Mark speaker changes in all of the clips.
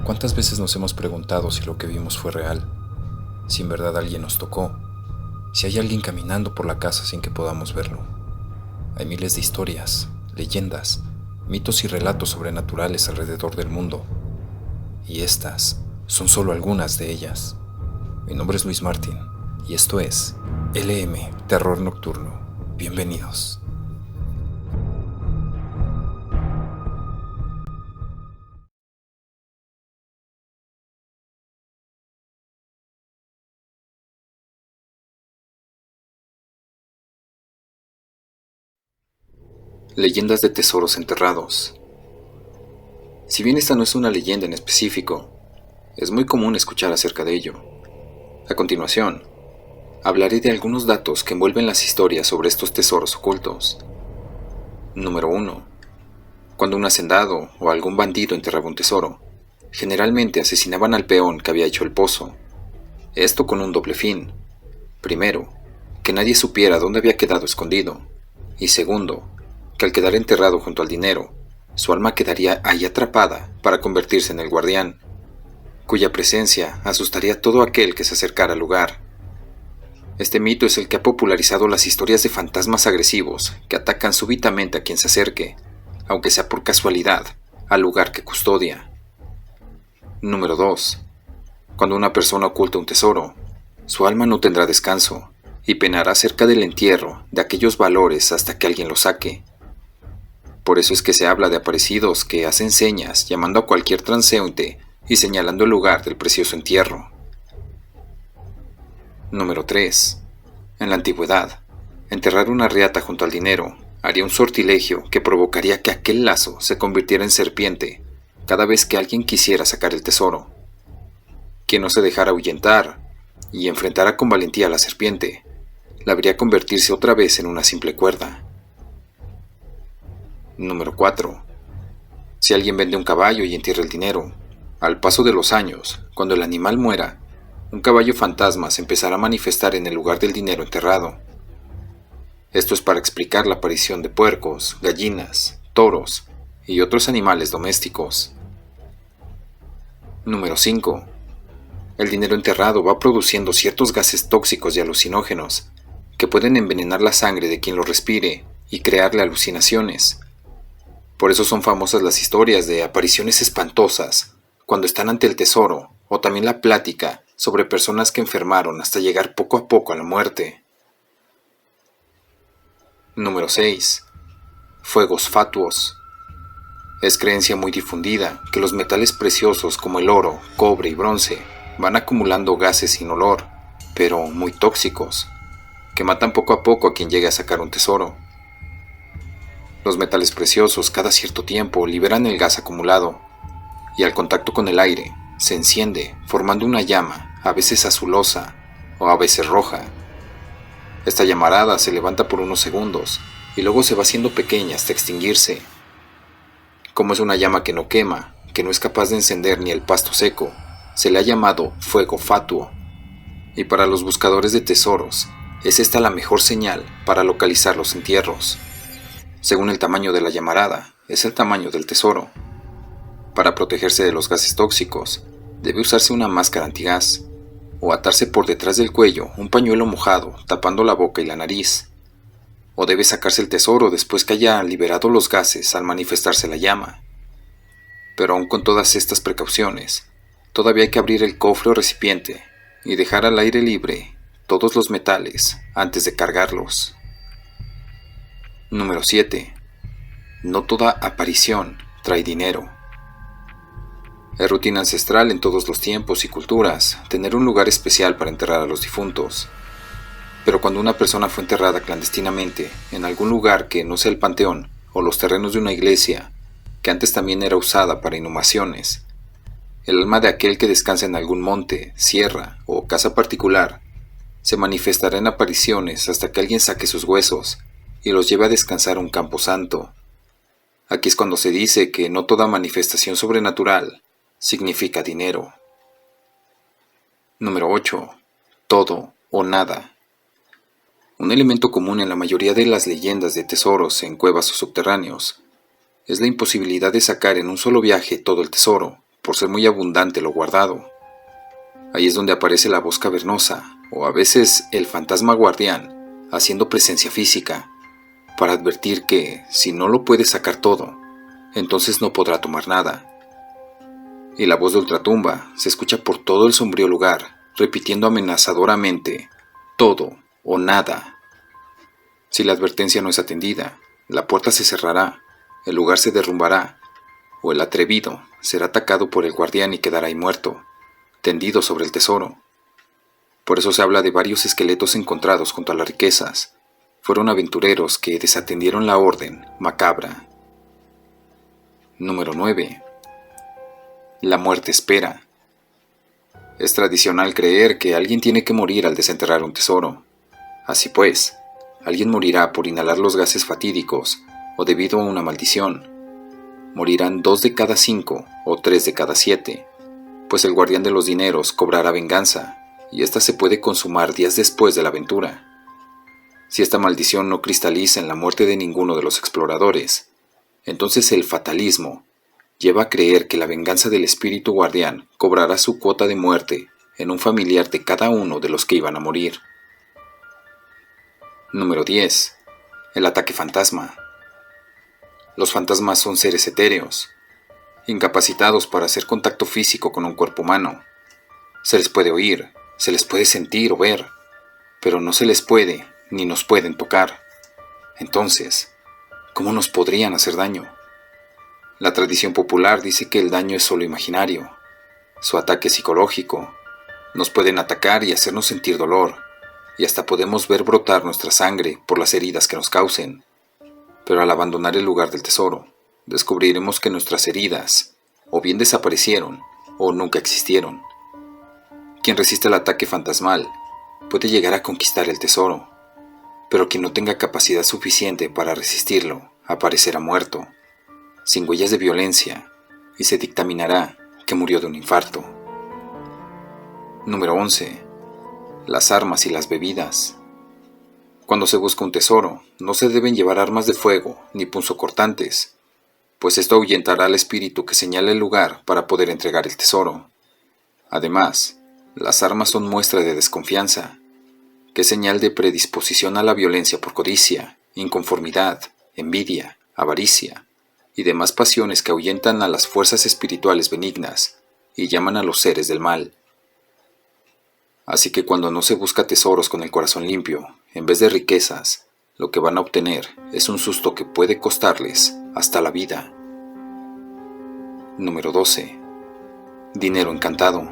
Speaker 1: ¿Cuántas veces nos hemos preguntado si lo que vimos fue real? Si en verdad alguien nos tocó, si hay alguien caminando por la casa sin que podamos verlo. Hay miles de historias, leyendas, mitos y relatos sobrenaturales alrededor del mundo, y estas son solo algunas de ellas. Mi nombre es Luis Martín, y esto es LM Terror Nocturno. Bienvenidos. Leyendas de tesoros enterrados. Si bien esta no es una leyenda en específico, es muy común escuchar acerca de ello. A continuación, hablaré de algunos datos que envuelven las historias sobre estos tesoros ocultos. Número 1. Cuando un hacendado o algún bandido enterraba un tesoro, generalmente asesinaban al peón que había hecho el pozo. Esto con un doble fin. Primero, que nadie supiera dónde había quedado escondido. Y segundo, que al quedar enterrado junto al dinero, su alma quedaría ahí atrapada para convertirse en el guardián, cuya presencia asustaría a todo aquel que se acercara al lugar. Este mito es el que ha popularizado las historias de fantasmas agresivos que atacan súbitamente a quien se acerque, aunque sea por casualidad, al lugar que custodia. Número 2. Cuando una persona oculta un tesoro, su alma no tendrá descanso y penará cerca del entierro de aquellos valores hasta que alguien lo saque. Por eso es que se habla de aparecidos que hacen señas llamando a cualquier transeúnte y señalando el lugar del precioso entierro. Número 3. En la antigüedad, enterrar una riata junto al dinero haría un sortilegio que provocaría que aquel lazo se convirtiera en serpiente cada vez que alguien quisiera sacar el tesoro. Quien no se dejara ahuyentar y enfrentara con valentía a la serpiente, la habría convertirse otra vez en una simple cuerda. Número 4. Si alguien vende un caballo y entierra el dinero, al paso de los años, cuando el animal muera, un caballo fantasma se empezará a manifestar en el lugar del dinero enterrado. Esto es para explicar la aparición de puercos, gallinas, toros y otros animales domésticos. Número 5. El dinero enterrado va produciendo ciertos gases tóxicos y alucinógenos que pueden envenenar la sangre de quien lo respire y crearle alucinaciones. Por eso son famosas las historias de apariciones espantosas cuando están ante el tesoro, o también la plática sobre personas que enfermaron hasta llegar poco a poco a la muerte. Número 6. Fuegos fatuos. Es creencia muy difundida que los metales preciosos como el oro, cobre y bronce van acumulando gases sin olor, pero muy tóxicos, que matan poco a poco a quien llegue a sacar un tesoro. Los metales preciosos cada cierto tiempo liberan el gas acumulado, y al contacto con el aire se enciende formando una llama, a veces azulosa o a veces roja. Esta llamarada se levanta por unos segundos y luego se va haciendo pequeña hasta extinguirse. Como es una llama que no quema, que no es capaz de encender ni el pasto seco, se le ha llamado fuego fatuo. Y para los buscadores de tesoros, es esta la mejor señal para localizar los entierros. Según el tamaño de la llamarada, es el tamaño del tesoro. Para protegerse de los gases tóxicos, debe usarse una máscara antigás, o atarse por detrás del cuello un pañuelo mojado tapando la boca y la nariz. O debe sacarse el tesoro después que haya liberado los gases al manifestarse la llama. Pero aun con todas estas precauciones, todavía hay que abrir el cofre o recipiente y dejar al aire libre todos los metales antes de cargarlos. Número 7. No toda aparición trae dinero. Es rutina ancestral en todos los tiempos y culturas tener un lugar especial para enterrar a los difuntos. Pero cuando una persona fue enterrada clandestinamente en algún lugar que no sea el panteón o los terrenos de una iglesia, que antes también era usada para inhumaciones, el alma de aquel que descansa en algún monte, sierra o casa particular se manifestará en apariciones hasta que alguien saque sus huesos y los lleve a descansar a un campo santo. Aquí es cuando se dice que no toda manifestación sobrenatural significa dinero. Número 8. Todo o nada. Un elemento común en la mayoría de las leyendas de tesoros en cuevas o subterráneos es la imposibilidad de sacar en un solo viaje todo el tesoro, por ser muy abundante lo guardado. Ahí es donde aparece la voz cavernosa, o a veces el fantasma guardián, haciendo presencia física, para advertir que, si no lo puede sacar todo, entonces no podrá tomar nada. Y la voz de ultratumba se escucha por todo el sombrío lugar, repitiendo amenazadoramente, todo o nada. Si la advertencia no es atendida, la puerta se cerrará, el lugar se derrumbará, o el atrevido será atacado por el guardián y quedará ahí muerto, tendido sobre el tesoro. Por eso se habla de varios esqueletos encontrados junto a las riquezas. Fueron aventureros que desatendieron la orden macabra. Número 9. La muerte espera. Es tradicional creer que alguien tiene que morir al desenterrar un tesoro. Así pues, alguien morirá por inhalar los gases fatídicos o debido a una maldición. Morirán 2 de cada 5 o 3 de cada 7, pues el guardián de los dineros cobrará venganza, y ésta se puede consumar días después de la aventura. Si esta maldición no cristaliza en la muerte de ninguno de los exploradores, entonces el fatalismo lleva a creer que la venganza del espíritu guardián cobrará su cuota de muerte en un familiar de cada uno de los que iban a morir. Número 10. El ataque fantasma. Los fantasmas son seres etéreos, incapacitados para hacer contacto físico con un cuerpo humano. Se les puede oír, se les puede sentir o ver, pero no se les puede ni nos pueden tocar. Entonces, ¿cómo nos podrían hacer daño? La tradición popular dice que el daño es solo imaginario. Su ataque es psicológico. Nos pueden atacar y hacernos sentir dolor, y hasta podemos ver brotar nuestra sangre por las heridas que nos causen. Pero al abandonar el lugar del tesoro, descubriremos que nuestras heridas o bien desaparecieron o nunca existieron. Quien resiste el ataque fantasmal puede llegar a conquistar el tesoro, pero quien no tenga capacidad suficiente para resistirlo aparecerá muerto, sin huellas de violencia, y se dictaminará que murió de un infarto. Número 11. Las armas y las bebidas. Cuando se busca un tesoro, no se deben llevar armas de fuego ni punzocortantes, pues esto ahuyentará al espíritu que señala el lugar para poder entregar el tesoro. Además, las armas son muestra de desconfianza, que es señal de predisposición a la violencia por codicia, inconformidad, envidia, avaricia y demás pasiones que ahuyentan a las fuerzas espirituales benignas y llaman a los seres del mal. Así que cuando no se busca tesoros con el corazón limpio, en vez de riquezas, lo que van a obtener es un susto que puede costarles hasta la vida. Número 12. Dinero encantado.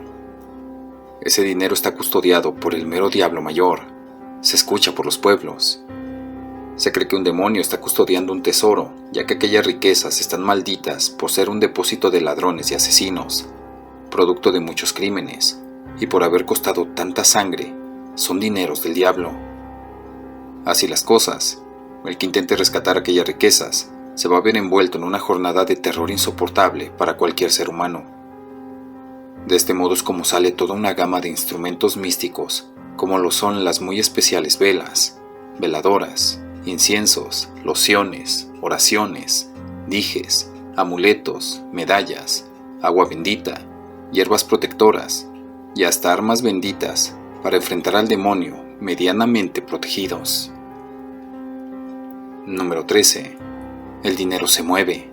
Speaker 1: Ese dinero está custodiado por el mero diablo mayor. Se escucha por los pueblos. Se cree que un demonio está custodiando un tesoro, ya que aquellas riquezas están malditas por ser un depósito de ladrones y asesinos, producto de muchos crímenes, y por haber costado tanta sangre, son dineros del diablo. Así las cosas, el que intente rescatar aquellas riquezas se va a ver envuelto en una jornada de terror insoportable para cualquier ser humano. De este modo es como sale toda una gama de instrumentos místicos, como lo son las muy especiales velas, veladoras, inciensos, lociones, oraciones, dijes, amuletos, medallas, agua bendita, hierbas protectoras y hasta armas benditas para enfrentar al demonio medianamente protegidos. Número 13. El dinero se mueve.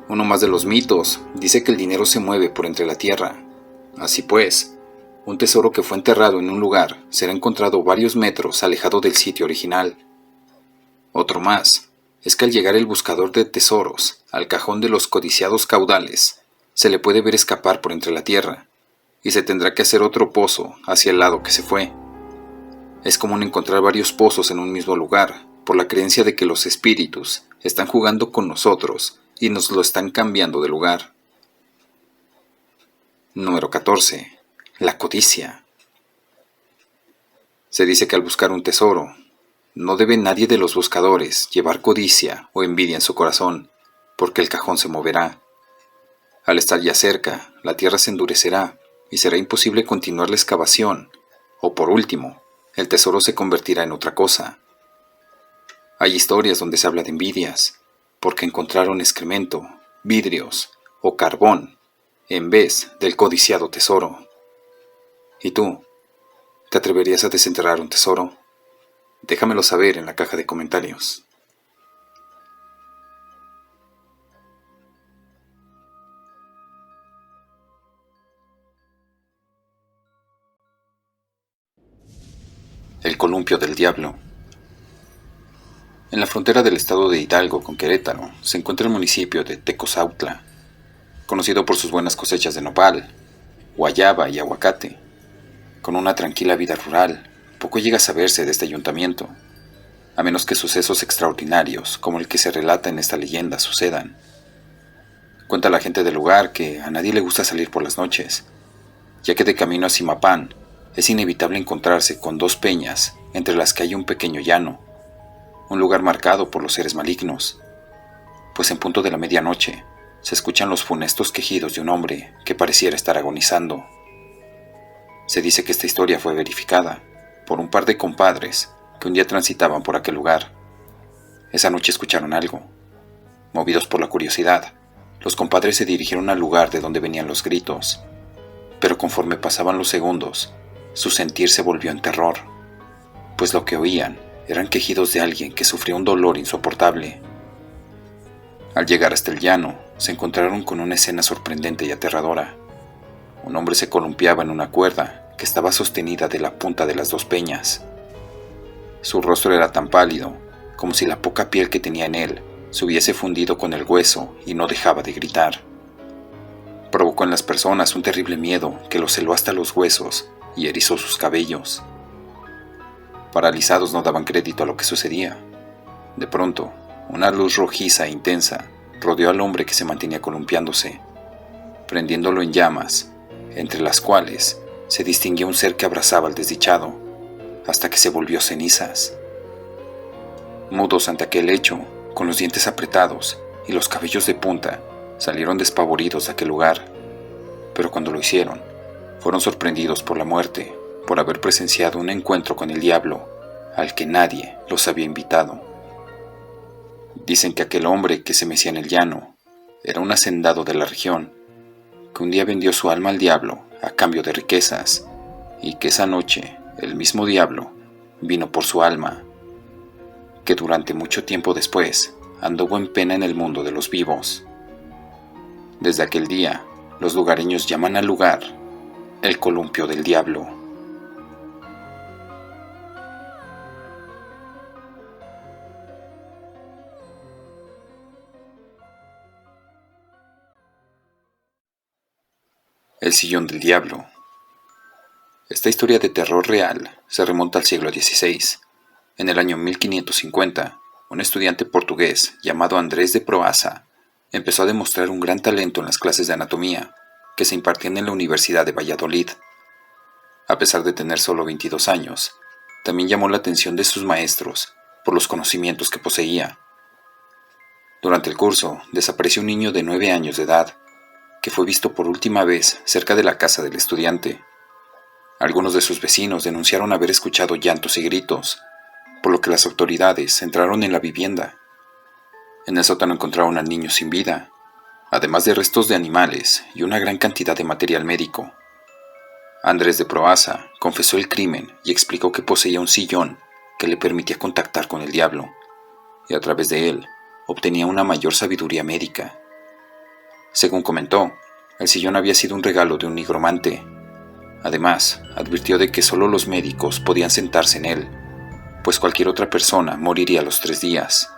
Speaker 1: Uno más de los mitos dice que el dinero se mueve por entre la tierra. Así pues, un tesoro que fue enterrado en un lugar será encontrado varios metros alejado del sitio original. Otro más es que al llegar el buscador de tesoros al cajón de los codiciados caudales, se le puede ver escapar por entre la tierra, y se tendrá que hacer otro pozo hacia el lado que se fue. Es común encontrar varios pozos en un mismo lugar, por la creencia de que los espíritus están jugando con nosotros y nos lo están cambiando de lugar. Número 14. La codicia. Se dice que al buscar un tesoro, no debe nadie de los buscadores llevar codicia o envidia en su corazón, porque el cajón se moverá. Al estar ya cerca, la tierra se endurecerá y será imposible continuar la excavación, o por último, el tesoro se convertirá en otra cosa. Hay historias donde se habla de envidias, porque encontraron excremento, vidrios o carbón en vez del codiciado tesoro. ¿Y tú? ¿Te atreverías a desenterrar un tesoro? Déjamelo saber en la caja de comentarios. El columpio del diablo. En la frontera del estado de Hidalgo con Querétaro se encuentra el municipio de Tecozautla, conocido por sus buenas cosechas de nopal, guayaba y aguacate. Con una tranquila vida rural, poco llega a saberse de este ayuntamiento, a menos que sucesos extraordinarios como el que se relata en esta leyenda sucedan. Cuenta la gente del lugar que a nadie le gusta salir por las noches, ya que de camino a Zimapán es inevitable encontrarse con dos peñas entre las que hay un pequeño llano, un lugar marcado por los seres malignos, pues en punto de la medianoche se escuchan los funestos quejidos de un hombre que pareciera estar agonizando. Se dice que esta historia fue verificada por un par de compadres que un día transitaban por aquel lugar. Esa noche escucharon algo. Movidos por la curiosidad, los compadres se dirigieron al lugar de donde venían los gritos, pero conforme pasaban los segundos, su sentir se volvió en terror, pues lo que oían eran quejidos de alguien que sufría un dolor insoportable. Al llegar hasta el llano, se encontraron con una escena sorprendente y aterradora. Un hombre se columpiaba en una cuerda que estaba sostenida de la punta de las dos peñas. Su rostro era tan pálido, como si la poca piel que tenía en él se hubiese fundido con el hueso y no dejaba de gritar. Provocó en las personas un terrible miedo que los heló hasta los huesos y erizó sus cabellos. Paralizados no daban crédito a lo que sucedía. De pronto, una luz rojiza e intensa rodeó al hombre que se mantenía columpiándose, prendiéndolo en llamas, entre las cuales se distinguía un ser que abrazaba al desdichado, hasta que se volvió cenizas. Mudos ante aquel hecho, con los dientes apretados y los cabellos de punta, salieron despavoridos de aquel lugar, pero cuando lo hicieron, fueron sorprendidos por la muerte, por haber presenciado un encuentro con el diablo, al que nadie los había invitado. Dicen que aquel hombre que se mecía en el llano era un hacendado de la región, que un día vendió su alma al diablo a cambio de riquezas, y que esa noche el mismo diablo vino por su alma, que durante mucho tiempo después anduvo en pena en el mundo de los vivos. Desde aquel día, los lugareños llaman al lugar el columpio del diablo. El sillón del diablo. Esta historia de terror real se remonta al siglo XVI. En el año 1550, un estudiante portugués llamado Andrés de Proaza empezó a demostrar un gran talento en las clases de anatomía que se impartían en la Universidad de Valladolid. A pesar de tener solo 22 años, también llamó la atención de sus maestros por los conocimientos que poseía. Durante el curso, desapareció un niño de 9 años de edad, que fue visto por última vez cerca de la casa del estudiante. Algunos de sus vecinos denunciaron haber escuchado llantos y gritos, por lo que las autoridades entraron en la vivienda. En el sótano encontraron al niño sin vida, además de restos de animales y una gran cantidad de material médico. Andrés de Proaza confesó el crimen y explicó que poseía un sillón que le permitía contactar con el diablo, y a través de él obtenía una mayor sabiduría médica. Según comentó, el sillón había sido un regalo de un nigromante. Además, advirtió de que solo los médicos podían sentarse en él, pues cualquier otra persona moriría a los 3 días.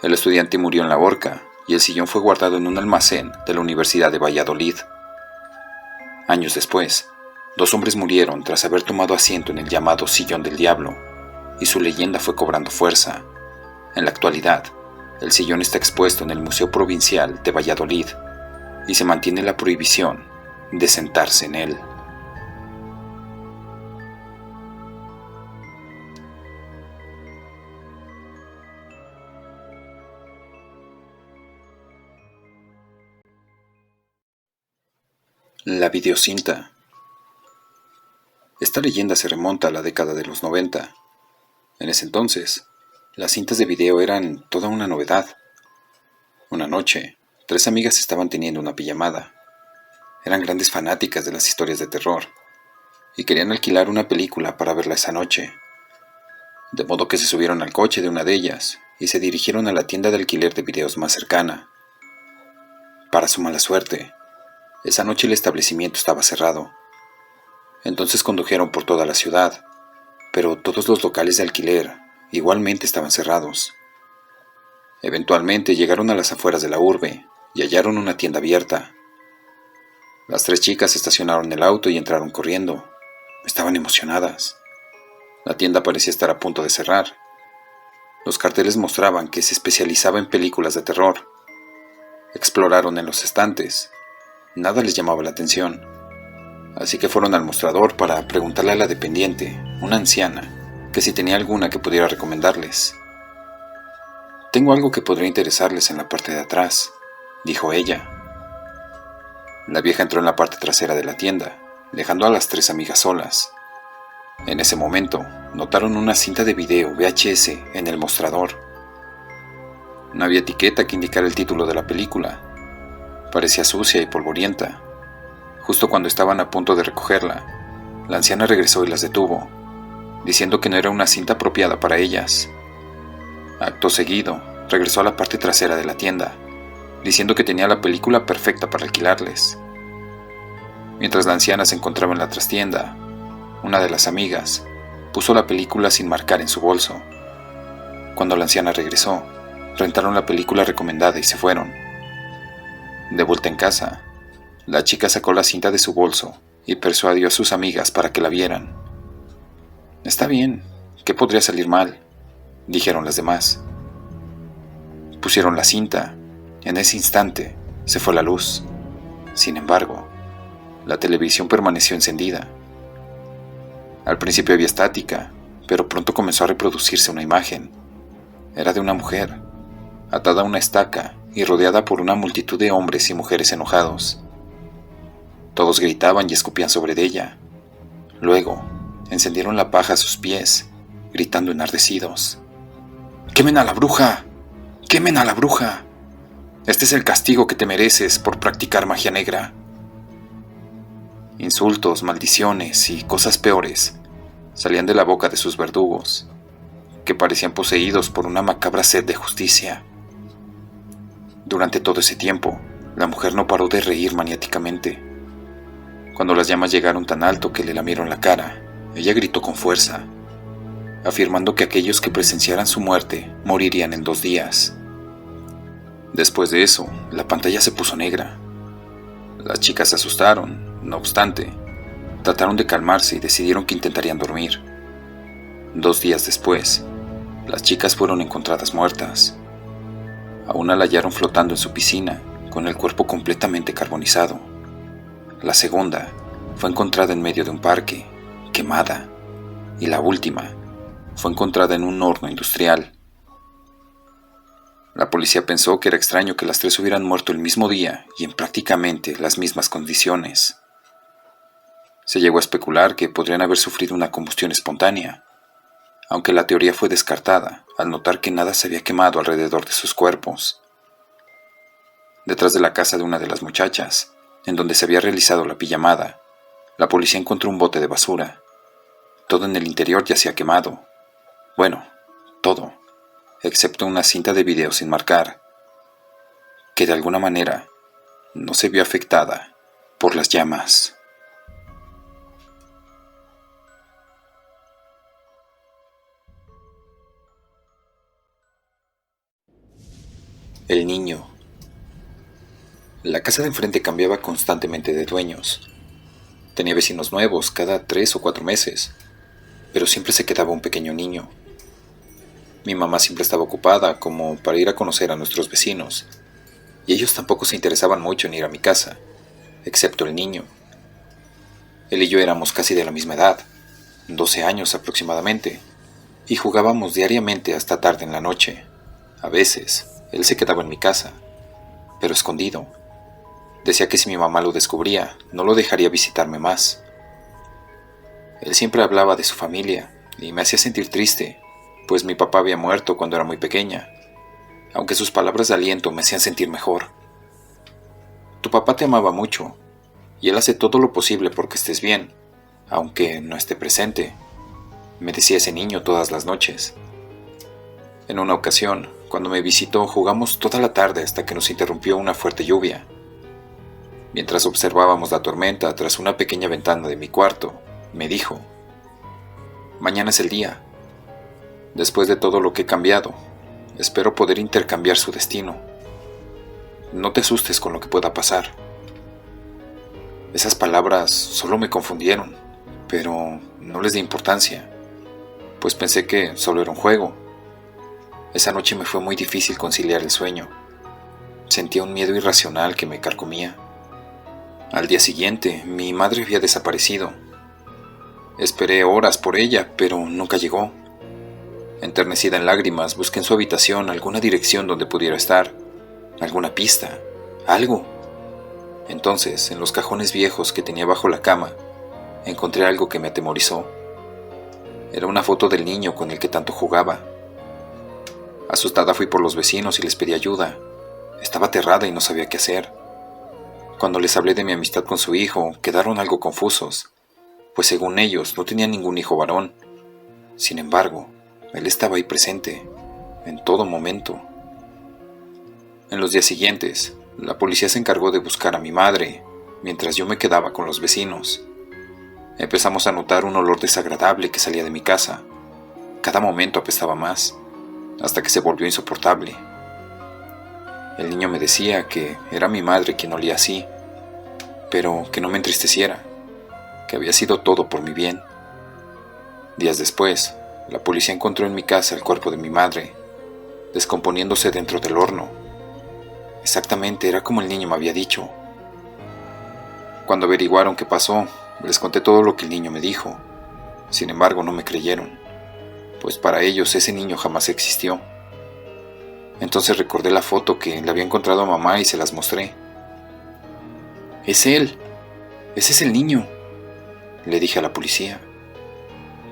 Speaker 1: El estudiante murió en la horca y el sillón fue guardado en un almacén de la Universidad de Valladolid. Años después, 2 hombres murieron tras haber tomado asiento en el llamado Sillón del Diablo, y su leyenda fue cobrando fuerza. En la actualidad, el sillón está expuesto en el Museo Provincial de Valladolid y se mantiene la prohibición de sentarse en él. La videocinta. Esta leyenda se remonta a la década de los 90. En ese entonces, las cintas de video eran toda una novedad. Una noche, 3 amigas estaban teniendo una pijamada. eran grandes fanáticas de las historias de terror y querían alquilar una película para verla esa noche. De modo que se subieron al coche de una de ellas y se dirigieron a la tienda de alquiler de videos más cercana. Para su mala suerte, esa noche el establecimiento estaba cerrado. Entonces condujeron por toda la ciudad, pero todos los locales de alquiler igualmente estaban cerrados. Eventualmente llegaron a las afueras de la urbe y hallaron una tienda abierta. Las 3 chicas estacionaron el auto y entraron corriendo. Estaban emocionadas. La tienda parecía estar a punto de cerrar. Los carteles mostraban que se especializaba en películas de terror. Exploraron en los estantes. Nada les llamaba la atención. Así que fueron al mostrador para preguntarle a la dependiente, una anciana, que si tenía alguna que pudiera recomendarles. «Tengo algo que podría interesarles en la parte de atrás», dijo ella. La vieja entró en la parte trasera de la tienda, dejando a las 3 amigas solas. En ese momento, notaron una cinta de video VHS en el mostrador. No había etiqueta que indicara el título de la película. Parecía sucia y polvorienta. Justo cuando estaban a punto de recogerla, la anciana regresó y las detuvo, diciendo que no era una cinta apropiada para ellas. Acto seguido, regresó a la parte trasera de la tienda, diciendo que tenía la película perfecta para alquilarles. Mientras la anciana se encontraba en la trastienda, una de las amigas puso la película sin marcar en su bolso. Cuando la anciana regresó, rentaron la película recomendada y se fueron. De vuelta en casa, la chica sacó la cinta de su bolso y persuadió a sus amigas para que la vieran. «Está bien, ¿qué podría salir mal?», dijeron las demás. Pusieron la cinta. En ese instante se fue la luz. Sin embargo, la televisión permaneció encendida. Al principio había estática, pero pronto comenzó a reproducirse una imagen. Era de una mujer, atada a una estaca y rodeada por una multitud de hombres y mujeres enojados. Todos gritaban y escupían sobre ella. Luego, encendieron la paja a sus pies, gritando enardecidos: «¡Quemen a la bruja! ¡Quemen a la bruja! Este es el castigo que te mereces por practicar magia negra». Insultos, maldiciones y cosas peores salían de la boca de sus verdugos, que parecían poseídos por una macabra sed de justicia. Durante todo ese tiempo, la mujer no paró de reír maniáticamente. Cuando las llamas llegaron tan alto que le lamieron la cara, ella gritó con fuerza, afirmando que aquellos que presenciaran su muerte morirían en 2 días. Después de eso, la pantalla se puso negra. Las chicas se asustaron. No obstante, trataron de calmarse y decidieron que intentarían dormir. 2 días después, las chicas fueron encontradas muertas. A una la hallaron flotando en su piscina, con el cuerpo completamente carbonizado. La segunda fue encontrada en medio de un parque, quemada. Y la última fue encontrada en un horno industrial. La policía pensó que era extraño que las 3 hubieran muerto el mismo día y en prácticamente las mismas condiciones. Se llegó a especular que podrían haber sufrido una combustión espontánea, aunque la teoría fue descartada al notar que nada se había quemado alrededor de sus cuerpos. Detrás de la casa de una de las muchachas, en donde se había realizado la pijamada, la policía encontró un bote de basura. Todo en el interior yacía quemado. Bueno, todo, excepto una cinta de video sin marcar, que de alguna manera no se vio afectada por las llamas. El niño. La casa de enfrente cambiaba constantemente de dueños. Tenía vecinos nuevos cada 3 o 4 meses, pero siempre se quedaba un pequeño niño. Mi mamá siempre estaba ocupada como para ir a conocer a nuestros vecinos, y ellos tampoco se interesaban mucho en ir a mi casa, excepto el niño. Él y yo éramos casi de la misma edad, 12 años aproximadamente, y jugábamos diariamente hasta tarde en la noche. A veces, él se quedaba en mi casa, pero escondido. Decía que si mi mamá lo descubría, no lo dejaría visitarme más. Él siempre hablaba de su familia y me hacía sentir triste, pues mi papá había muerto cuando era muy pequeña, aunque sus palabras de aliento me hacían sentir mejor. Tu papá te amaba mucho, y él hace todo lo posible porque estés bien, aunque no esté presente, me decía ese niño todas las noches. En una ocasión, cuando me visitó, jugamos toda la tarde hasta que nos interrumpió una fuerte lluvia. Mientras observábamos la tormenta tras una pequeña ventana de mi cuarto, me dijo: mañana es el día. Después de todo lo que he cambiado, espero poder intercambiar su destino. No te asustes con lo que pueda pasar. Esas palabras solo me confundieron, pero no les di importancia, pues pensé que solo era un juego. Esa noche me fue muy difícil conciliar el sueño. Sentía un miedo irracional que me carcomía. Al día siguiente, mi madre había desaparecido. Esperé horas por ella, pero nunca llegó. Enternecida en lágrimas, busqué en su habitación alguna dirección donde pudiera estar, alguna pista, algo. Entonces, en los cajones viejos que tenía bajo la cama, encontré algo que me atemorizó. Era una foto del niño con el que tanto jugaba. Asustada fui por los vecinos y les pedí ayuda. Estaba aterrada y no sabía qué hacer. Cuando les hablé de mi amistad con su hijo, quedaron algo confusos, pues según ellos no tenía ningún hijo varón. Sin embargo, él estaba ahí presente, en todo momento. En los días siguientes, la policía se encargó de buscar a mi madre, mientras yo me quedaba con los vecinos. Empezamos a notar un olor desagradable que salía de mi casa. Cada momento apestaba más, hasta que se volvió insoportable. El niño me decía que era mi madre quien olía así, pero que no me entristeciera, que había sido todo por mi bien. Días después, la policía encontró en mi casa el cuerpo de mi madre, descomponiéndose dentro del horno. Exactamente era como el niño me había dicho. Cuando averiguaron qué pasó, les conté todo lo que el niño me dijo. Sin embargo, no me creyeron, pues para ellos ese niño jamás existió. Entonces recordé la foto que le había encontrado a mamá y se las mostré. «Es él, ese es el niño», le dije a la policía.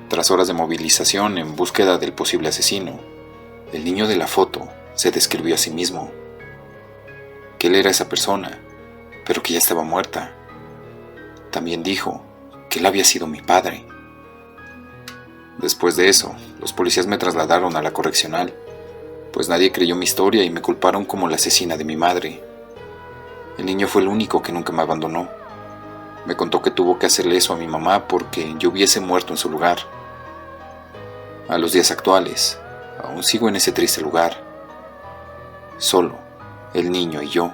Speaker 1: Tras horas de movilización en búsqueda del posible asesino, el niño de la foto se describió a sí mismo, que él era esa persona, pero que ya estaba muerta. También dijo que él había sido mi padre. Después de eso, los policías me trasladaron a la correccional, pues nadie creyó mi historia y me culparon como la asesina de mi madre. El niño fue el único que nunca me abandonó. Me contó que tuvo que hacerle eso a mi mamá porque yo hubiese muerto en su lugar. A los días actuales, aún sigo en ese triste lugar, solo, el niño y yo.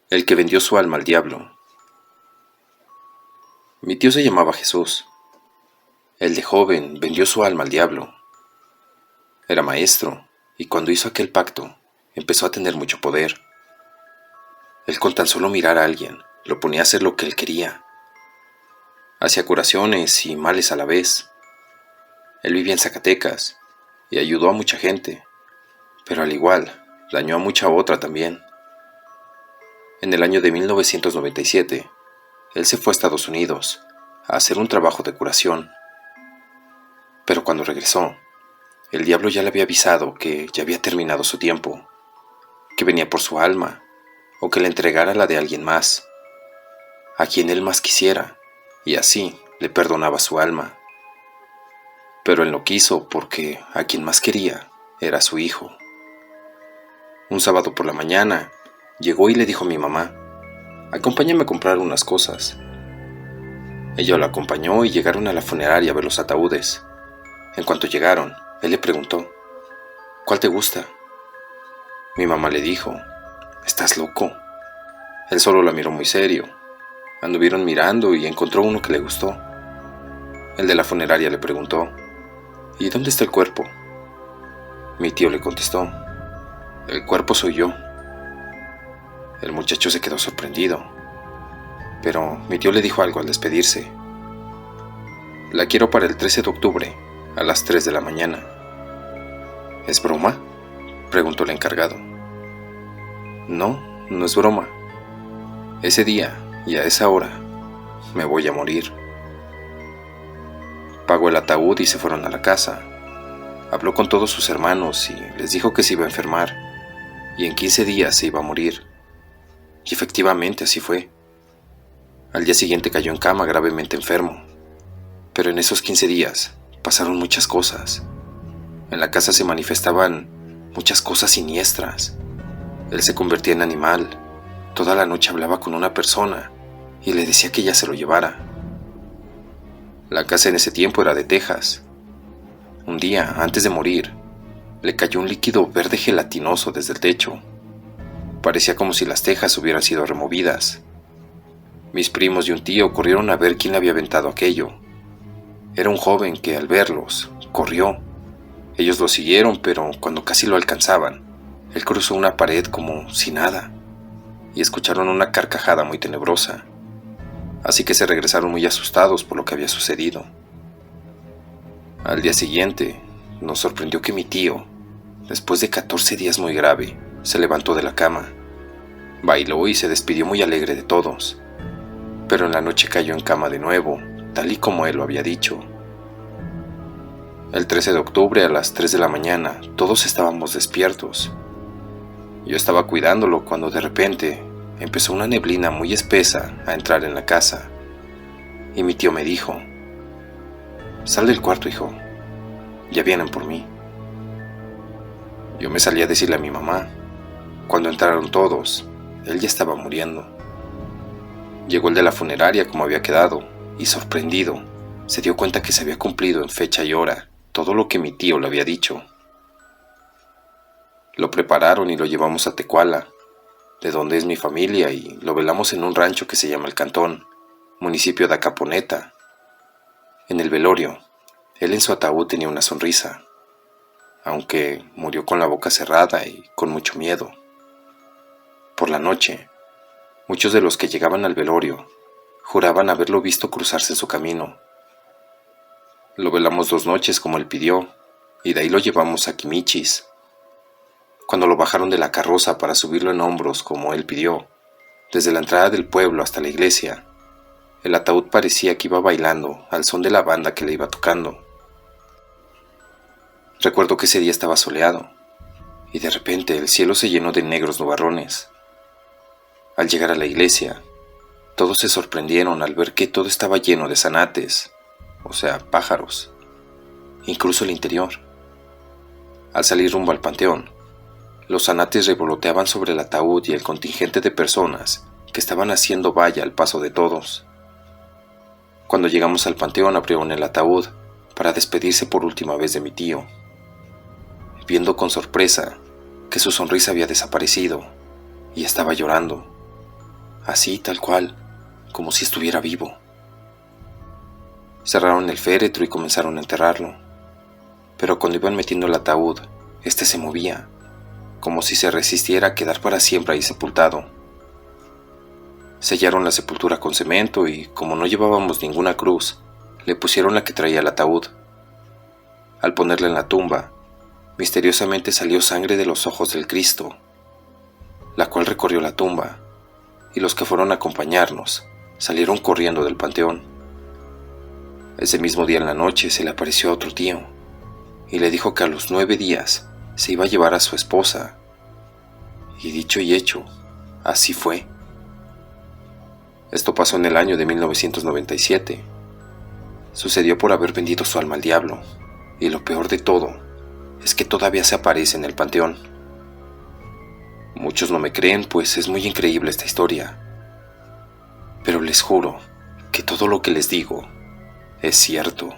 Speaker 1: El que vendió su alma al diablo. Mi tío se llamaba Jesús. El de joven vendió su alma al diablo. Era maestro, y cuando hizo aquel pacto, empezó a tener mucho poder. Él con tan solo mirar a alguien, lo ponía a hacer lo que él quería. Hacía curaciones y males a la vez. Él vivía en Zacatecas, y ayudó a mucha gente, pero al igual, dañó a mucha otra también. En el año de 1997, él se fue a Estados Unidos a hacer un trabajo de curación. Pero cuando regresó, el diablo ya le había avisado que ya había terminado su tiempo, que venía por su alma, o que le entregara la de alguien más, a quien él más quisiera, y así le perdonaba su alma. Pero él no quiso porque a quien más quería era su hijo. Un sábado por la mañana, llegó y le dijo a mi mamá: «Acompáñame a comprar unas cosas». Ella lo acompañó y llegaron a la funeraria a ver los ataúdes. En cuanto llegaron, él le preguntó: «¿Cuál te gusta?». Mi mamá le dijo: «¿Estás loco?». Él solo la miró muy serio. Anduvieron mirando y encontró uno que le gustó. El de la funeraria le preguntó: «¿Y dónde está el cuerpo?». Mi tío le contestó: «El cuerpo soy yo». El muchacho se quedó sorprendido, pero mi tío le dijo algo al despedirse: «La quiero para el 13 de octubre, a las 3 de la mañana». «¿Es broma?», preguntó el encargado. «No, no es broma. Ese día y a esa hora me voy a morir». pagó el ataúd y se fueron a la casa. Habló con todos sus hermanos y les dijo que se iba a enfermar y en 15 días se iba a morir. Y efectivamente así fue. Al día siguiente cayó en cama gravemente enfermo. Pero en esos 15 días pasaron muchas cosas. En la casa se manifestaban muchas cosas siniestras. Él se convertía en animal. Toda la noche hablaba con una persona y le decía que ella se lo llevara. La casa en ese tiempo era de tejas. Un día, antes de morir, le cayó un líquido verde gelatinoso desde el techo. Parecía como si las tejas hubieran sido removidas. Mis primos y un tío corrieron a ver quién le había aventado aquello. Era un joven que, al verlos, corrió. Ellos lo siguieron, pero cuando casi lo alcanzaban, él cruzó una pared como si nada, y escucharon una carcajada muy tenebrosa. Así que se regresaron muy asustados por lo que había sucedido. Al día siguiente, nos sorprendió que mi tío, después de 14 días muy grave, se levantó de la cama, bailó y se despidió muy alegre de todos, pero en la noche cayó en cama de nuevo, tal y como él lo había dicho. El 13 de octubre a las 3 de la mañana, todos estábamos despiertos. Yo estaba cuidándolo cuando de repente empezó una neblina muy espesa a entrar en la casa, y mi tío me dijo: «Sal del cuarto, hijo, ya vienen por mí». Yo me salí a decirle a mi mamá. Cuando entraron todos, él ya estaba muriendo. Llegó el de la funeraria como había quedado, y sorprendido, se dio cuenta que se había cumplido en fecha y hora todo lo que mi tío le había dicho. Lo prepararon y lo llevamos a Tecuala, de donde es mi familia, y lo velamos en un rancho que se llama El Cantón, municipio de Acaponeta. En el velorio, él en su ataúd tenía una sonrisa, aunque murió con la boca cerrada y con mucho miedo. Por la noche, muchos de los que llegaban al velorio juraban haberlo visto cruzarse en su camino. Lo velamos 2 noches como él pidió, y de ahí lo llevamos a Quimichis. Cuando lo bajaron de la carroza para subirlo en hombros como él pidió, desde la entrada del pueblo hasta la iglesia, el ataúd parecía que iba bailando al son de la banda que le iba tocando. Recuerdo que ese día estaba soleado, y de repente el cielo se llenó de negros nubarrones. Al llegar a la iglesia, todos se sorprendieron al ver que todo estaba lleno de zanates, o sea, pájaros, incluso el interior. Al salir rumbo al panteón, los zanates revoloteaban sobre el ataúd y el contingente de personas que estaban haciendo valla al paso de todos. Cuando llegamos al panteón, abrieron el ataúd para despedirse por última vez de mi tío, viendo con sorpresa que su sonrisa había desaparecido y estaba llorando, así tal cual, como si estuviera vivo. Cerraron el féretro y comenzaron a enterrarlo, pero cuando iban metiendo el ataúd, este se movía, como si se resistiera a quedar para siempre ahí sepultado. Sellaron la sepultura con cemento y, como no llevábamos ninguna cruz, le pusieron la que traía el ataúd. Al ponerla en la tumba, misteriosamente salió sangre de los ojos del Cristo, la cual recorrió la tumba, y los que fueron a acompañarnos salieron corriendo del panteón. Ese mismo día en la noche se le apareció a otro tío, y le dijo que a los 9 días se iba a llevar a su esposa. Y dicho y hecho, así fue. Esto pasó en el año de 1997. Sucedió por haber vendido su alma al diablo, y lo peor de todo es que todavía se aparece en el panteón. Muchos no me creen, pues es muy increíble esta historia, pero les juro que todo lo que les digo es cierto.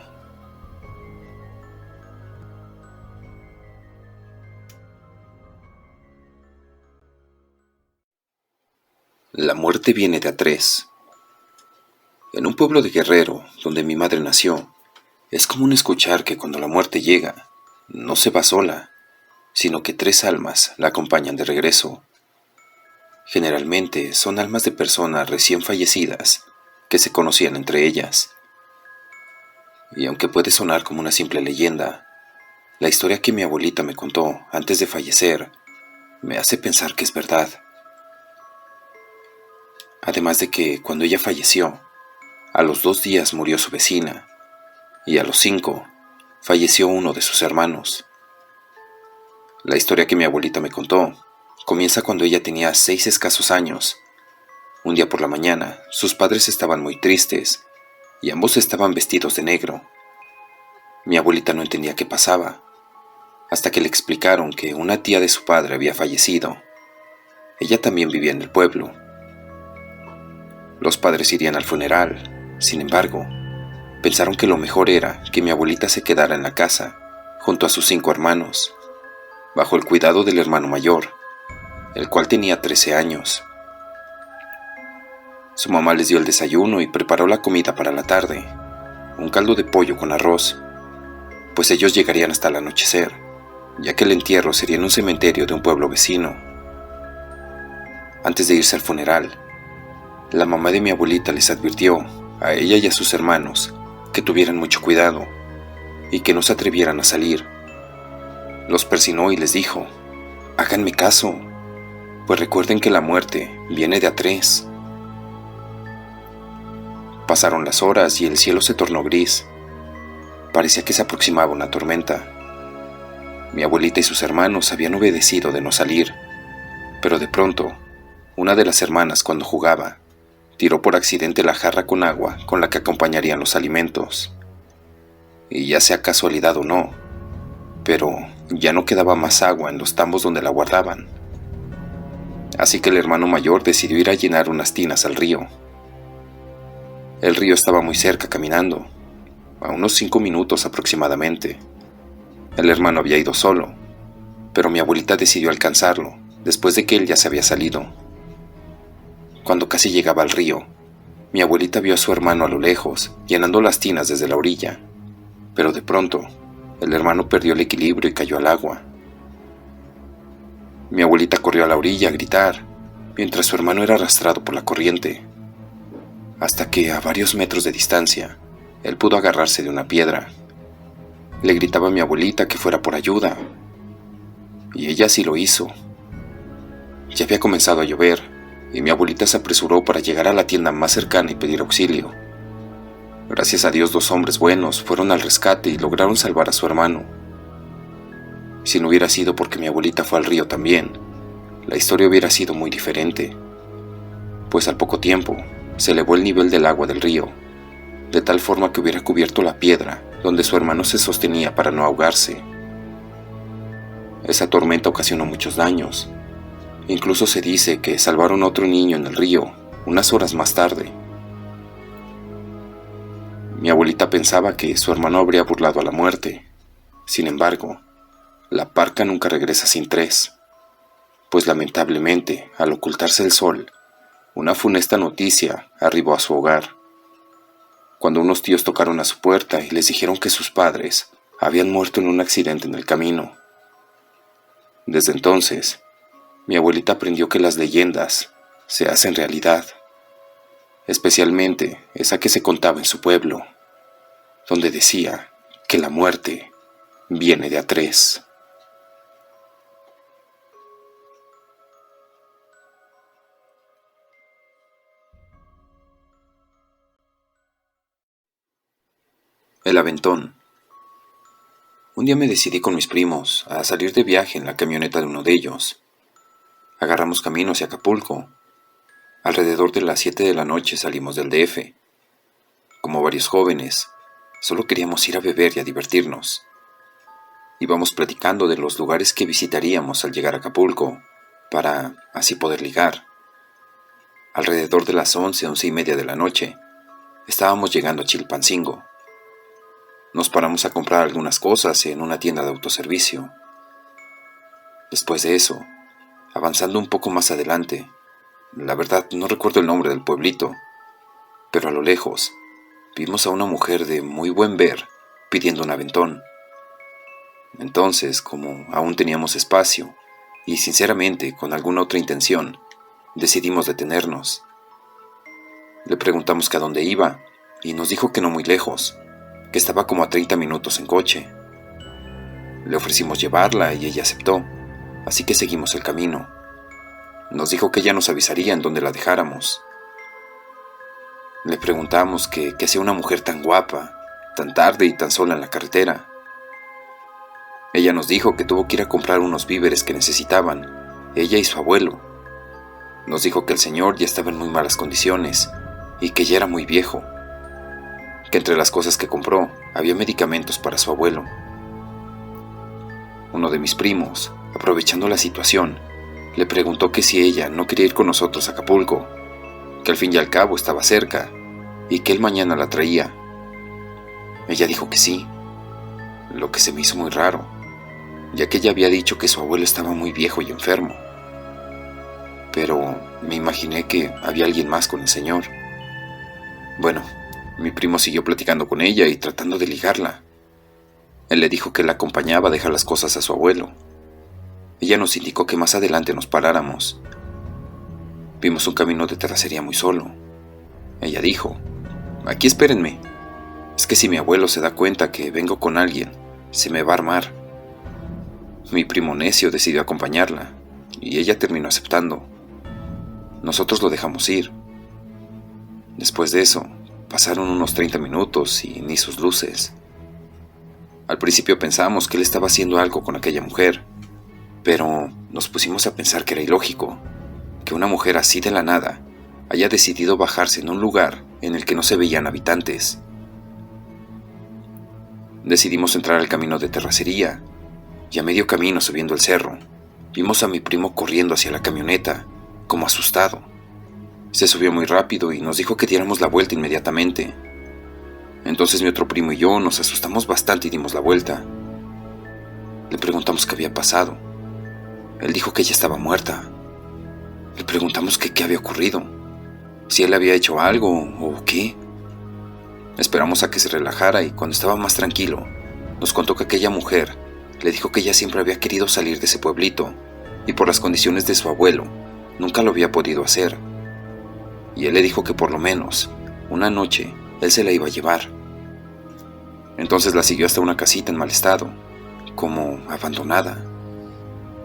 Speaker 1: La muerte viene de a 3. En un pueblo de Guerrero, donde mi madre nació, es común escuchar que cuando la muerte llega, no se va sola, sino que 3 almas la acompañan de regreso. Generalmente son almas de personas recién fallecidas que se conocían entre ellas. Y aunque puede sonar como una simple leyenda, la historia que mi abuelita me contó antes de fallecer me hace pensar que es verdad. Además de que cuando ella falleció, a los 2 días murió su vecina, y a los 5 falleció uno de sus hermanos. La historia que mi abuelita me contó comienza cuando ella tenía 6 escasos años. Un día por la mañana, sus padres estaban muy tristes y ambos estaban vestidos de negro. Mi abuelita no entendía qué pasaba, hasta que le explicaron que una tía de su padre había fallecido. Ella también vivía en el pueblo. Los padres irían al funeral. Sin embargo, pensaron que lo mejor era que mi abuelita se quedara en la casa, junto a sus 5 hermanos, bajo el cuidado del hermano mayor, el cual tenía 13 años. Su mamá les dio el desayuno y preparó la comida para la tarde, un caldo de pollo con arroz, pues ellos llegarían hasta el anochecer, ya que el entierro sería en un cementerio de un pueblo vecino. Antes de irse al funeral, la mamá de mi abuelita les advirtió a ella y a sus hermanos que tuvieran mucho cuidado y que no se atrevieran a salir. Los persinó y les dijo: háganme caso, pues recuerden que la muerte viene de a 3. Pasaron las horas y el cielo se tornó gris. Parecía que se aproximaba una tormenta. Mi abuelita y sus hermanos habían obedecido de no salir, pero de pronto, una de las hermanas, cuando jugaba, tiró por accidente la jarra con agua con la que acompañarían los alimentos. Y ya sea casualidad o no, pero ya no quedaba más agua en los tambos donde la guardaban. Así que el hermano mayor decidió ir a llenar unas tinas al río. El río estaba muy cerca caminando, a unos 5 minutos aproximadamente. El hermano había ido solo, pero mi abuelita decidió alcanzarlo después de que él ya se había salido. Cuando casi llegaba al río, mi abuelita vio a su hermano a lo lejos, llenando las tinas desde la orilla, pero de pronto, el hermano perdió el equilibrio y cayó al agua. Mi abuelita corrió a la orilla a gritar, mientras su hermano era arrastrado por la corriente, hasta que, a varios metros de distancia, él pudo agarrarse de una piedra. Le gritaba a mi abuelita que fuera por ayuda, y ella sí lo hizo. Ya había comenzado a llover, y mi abuelita se apresuró para llegar a la tienda más cercana y pedir auxilio. Gracias a Dios, 2 hombres buenos fueron al rescate y lograron salvar a su hermano. Si no hubiera sido porque mi abuelita fue al río también, la historia hubiera sido muy diferente, pues al poco tiempo se elevó el nivel del agua del río, de tal forma que hubiera cubierto la piedra donde su hermano se sostenía para no ahogarse. Esa tormenta ocasionó muchos daños. Incluso se dice que salvaron a otro niño en el río unas horas más tarde. Mi abuelita pensaba que su hermano habría burlado a la muerte. Sin embargo, la parca nunca regresa sin 3, pues lamentablemente, al ocultarse el sol, una funesta noticia arribó a su hogar. Cuando unos tíos tocaron a su puerta y les dijeron que sus padres habían muerto en un accidente en el camino. Desde entonces, mi abuelita aprendió que las leyendas se hacen realidad, especialmente esa que se contaba en su pueblo, donde decía que la muerte viene de a 3. El aventón. Un día me decidí con mis primos a salir de viaje en la camioneta de uno de ellos. Agarramos camino hacia Acapulco. Alrededor de las 7 de la noche salimos del DF. Como varios jóvenes, solo queríamos ir a beber y a divertirnos. Íbamos platicando de los lugares que visitaríamos al llegar a Acapulco, para así poder ligar. Alrededor de las 11:30 de la noche, estábamos llegando a Chilpancingo. Nos paramos a comprar algunas cosas en una tienda de autoservicio. Después de eso, avanzando un poco más adelante, la verdad no recuerdo el nombre del pueblito, pero a lo lejos vimos a una mujer de muy buen ver pidiendo un aventón. Entonces, como aún teníamos espacio, y sinceramente con alguna otra intención, decidimos detenernos. Le preguntamos que a dónde iba, y nos dijo que no muy lejos, que estaba como a 30 minutos en coche. Le ofrecimos llevarla y ella aceptó, así que seguimos el camino. Nos dijo que ella nos avisaría en donde la dejáramos. Le preguntamos que hacía una mujer tan guapa, tan tarde y tan sola en la carretera. Ella nos dijo que tuvo que ir a comprar unos víveres que necesitaban, ella y su abuelo. Nos dijo que el señor ya estaba en muy malas condiciones y que ya era muy viejo, que entre las cosas que compró había medicamentos para su abuelo. Uno de mis primos, aprovechando la situación, le preguntó que si ella no quería ir con nosotros a Acapulco, que al fin y al cabo estaba cerca y que él mañana la traía. Ella dijo que sí, lo que se me hizo muy raro, ya que ella había dicho que su abuelo estaba muy viejo y enfermo. Pero me imaginé que había alguien más con el señor. Bueno, mi primo siguió platicando con ella y tratando de ligarla. Él le dijo que la acompañaba a dejar las cosas a su abuelo. Ella nos indicó que más adelante nos paráramos. Vimos un camino de terracería muy solo. Ella dijo: «Aquí espérenme. Es que si mi abuelo se da cuenta que vengo con alguien, se me va a armar». Mi primo necio decidió acompañarla, y ella terminó aceptando. Nosotros lo dejamos ir. Después de eso, pasaron unos 30 minutos y ni sus luces. Al principio pensamos que él estaba haciendo algo con aquella mujer, pero nos pusimos a pensar que era ilógico que una mujer así de la nada haya decidido bajarse en un lugar en el que no se veían habitantes. Decidimos entrar al camino de terracería, y a medio camino subiendo el cerro, vimos a mi primo corriendo hacia la camioneta, como asustado. Se subió muy rápido y nos dijo que diéramos la vuelta inmediatamente. Entonces mi otro primo y yo nos asustamos bastante y dimos la vuelta. Le preguntamos qué había pasado. Él dijo que ella estaba muerta. Le preguntamos que qué había ocurrido, si él había hecho algo o qué. Esperamos a que se relajara y cuando estaba más tranquilo, nos contó que aquella mujer le dijo que ella siempre había querido salir de ese pueblito y por las condiciones de su abuelo nunca lo había podido hacer. Y él le dijo que por lo menos una noche él se la iba a llevar. Entonces la siguió hasta una casita en mal estado, como abandonada.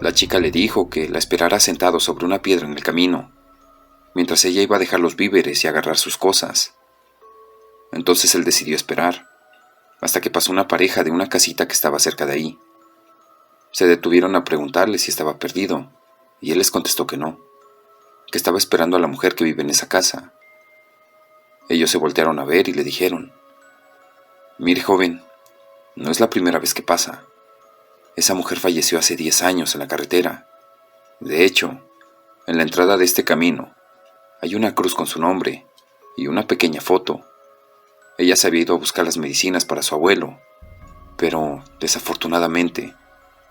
Speaker 1: La chica le dijo que la esperara sentado sobre una piedra en el camino, mientras ella iba a dejar los víveres y agarrar sus cosas. Entonces él decidió esperar, hasta que pasó una pareja de una casita que estaba cerca de ahí. Se detuvieron a preguntarle si estaba perdido, y él les contestó que no, que estaba esperando a la mujer que vive en esa casa. Ellos se voltearon a ver y le dijeron: «Mire, joven, no es la primera vez que pasa. Esa mujer falleció hace 10 años en la carretera. De hecho, en la entrada de este camino hay una cruz con su nombre y una pequeña foto. Ella se había ido a buscar las medicinas para su abuelo, pero desafortunadamente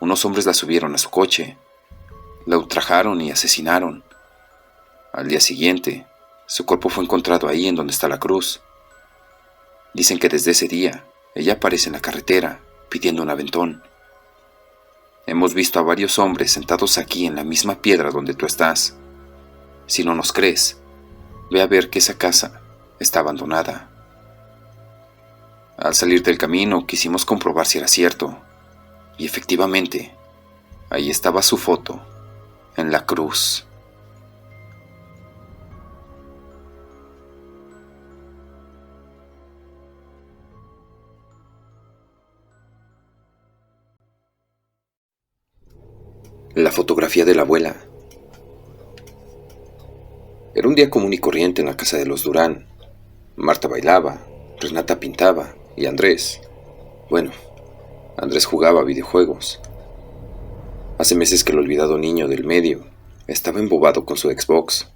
Speaker 1: unos hombres la subieron a su coche, la ultrajaron y asesinaron. Al día siguiente, su cuerpo fue encontrado ahí en donde está la cruz. Dicen que desde ese día ella aparece en la carretera pidiendo un aventón. Hemos visto a varios hombres sentados aquí en la misma piedra donde tú estás. Si no nos crees, ve a ver que esa casa está abandonada». Al salir del camino quisimos comprobar si era cierto, y efectivamente, ahí estaba su foto, en la cruz. La fotografía de la abuela. Era un día común y corriente en la casa de los Durán. Marta bailaba, Renata pintaba y Andrés jugaba videojuegos. Hace meses que el olvidado niño del medio estaba embobado con su Xbox.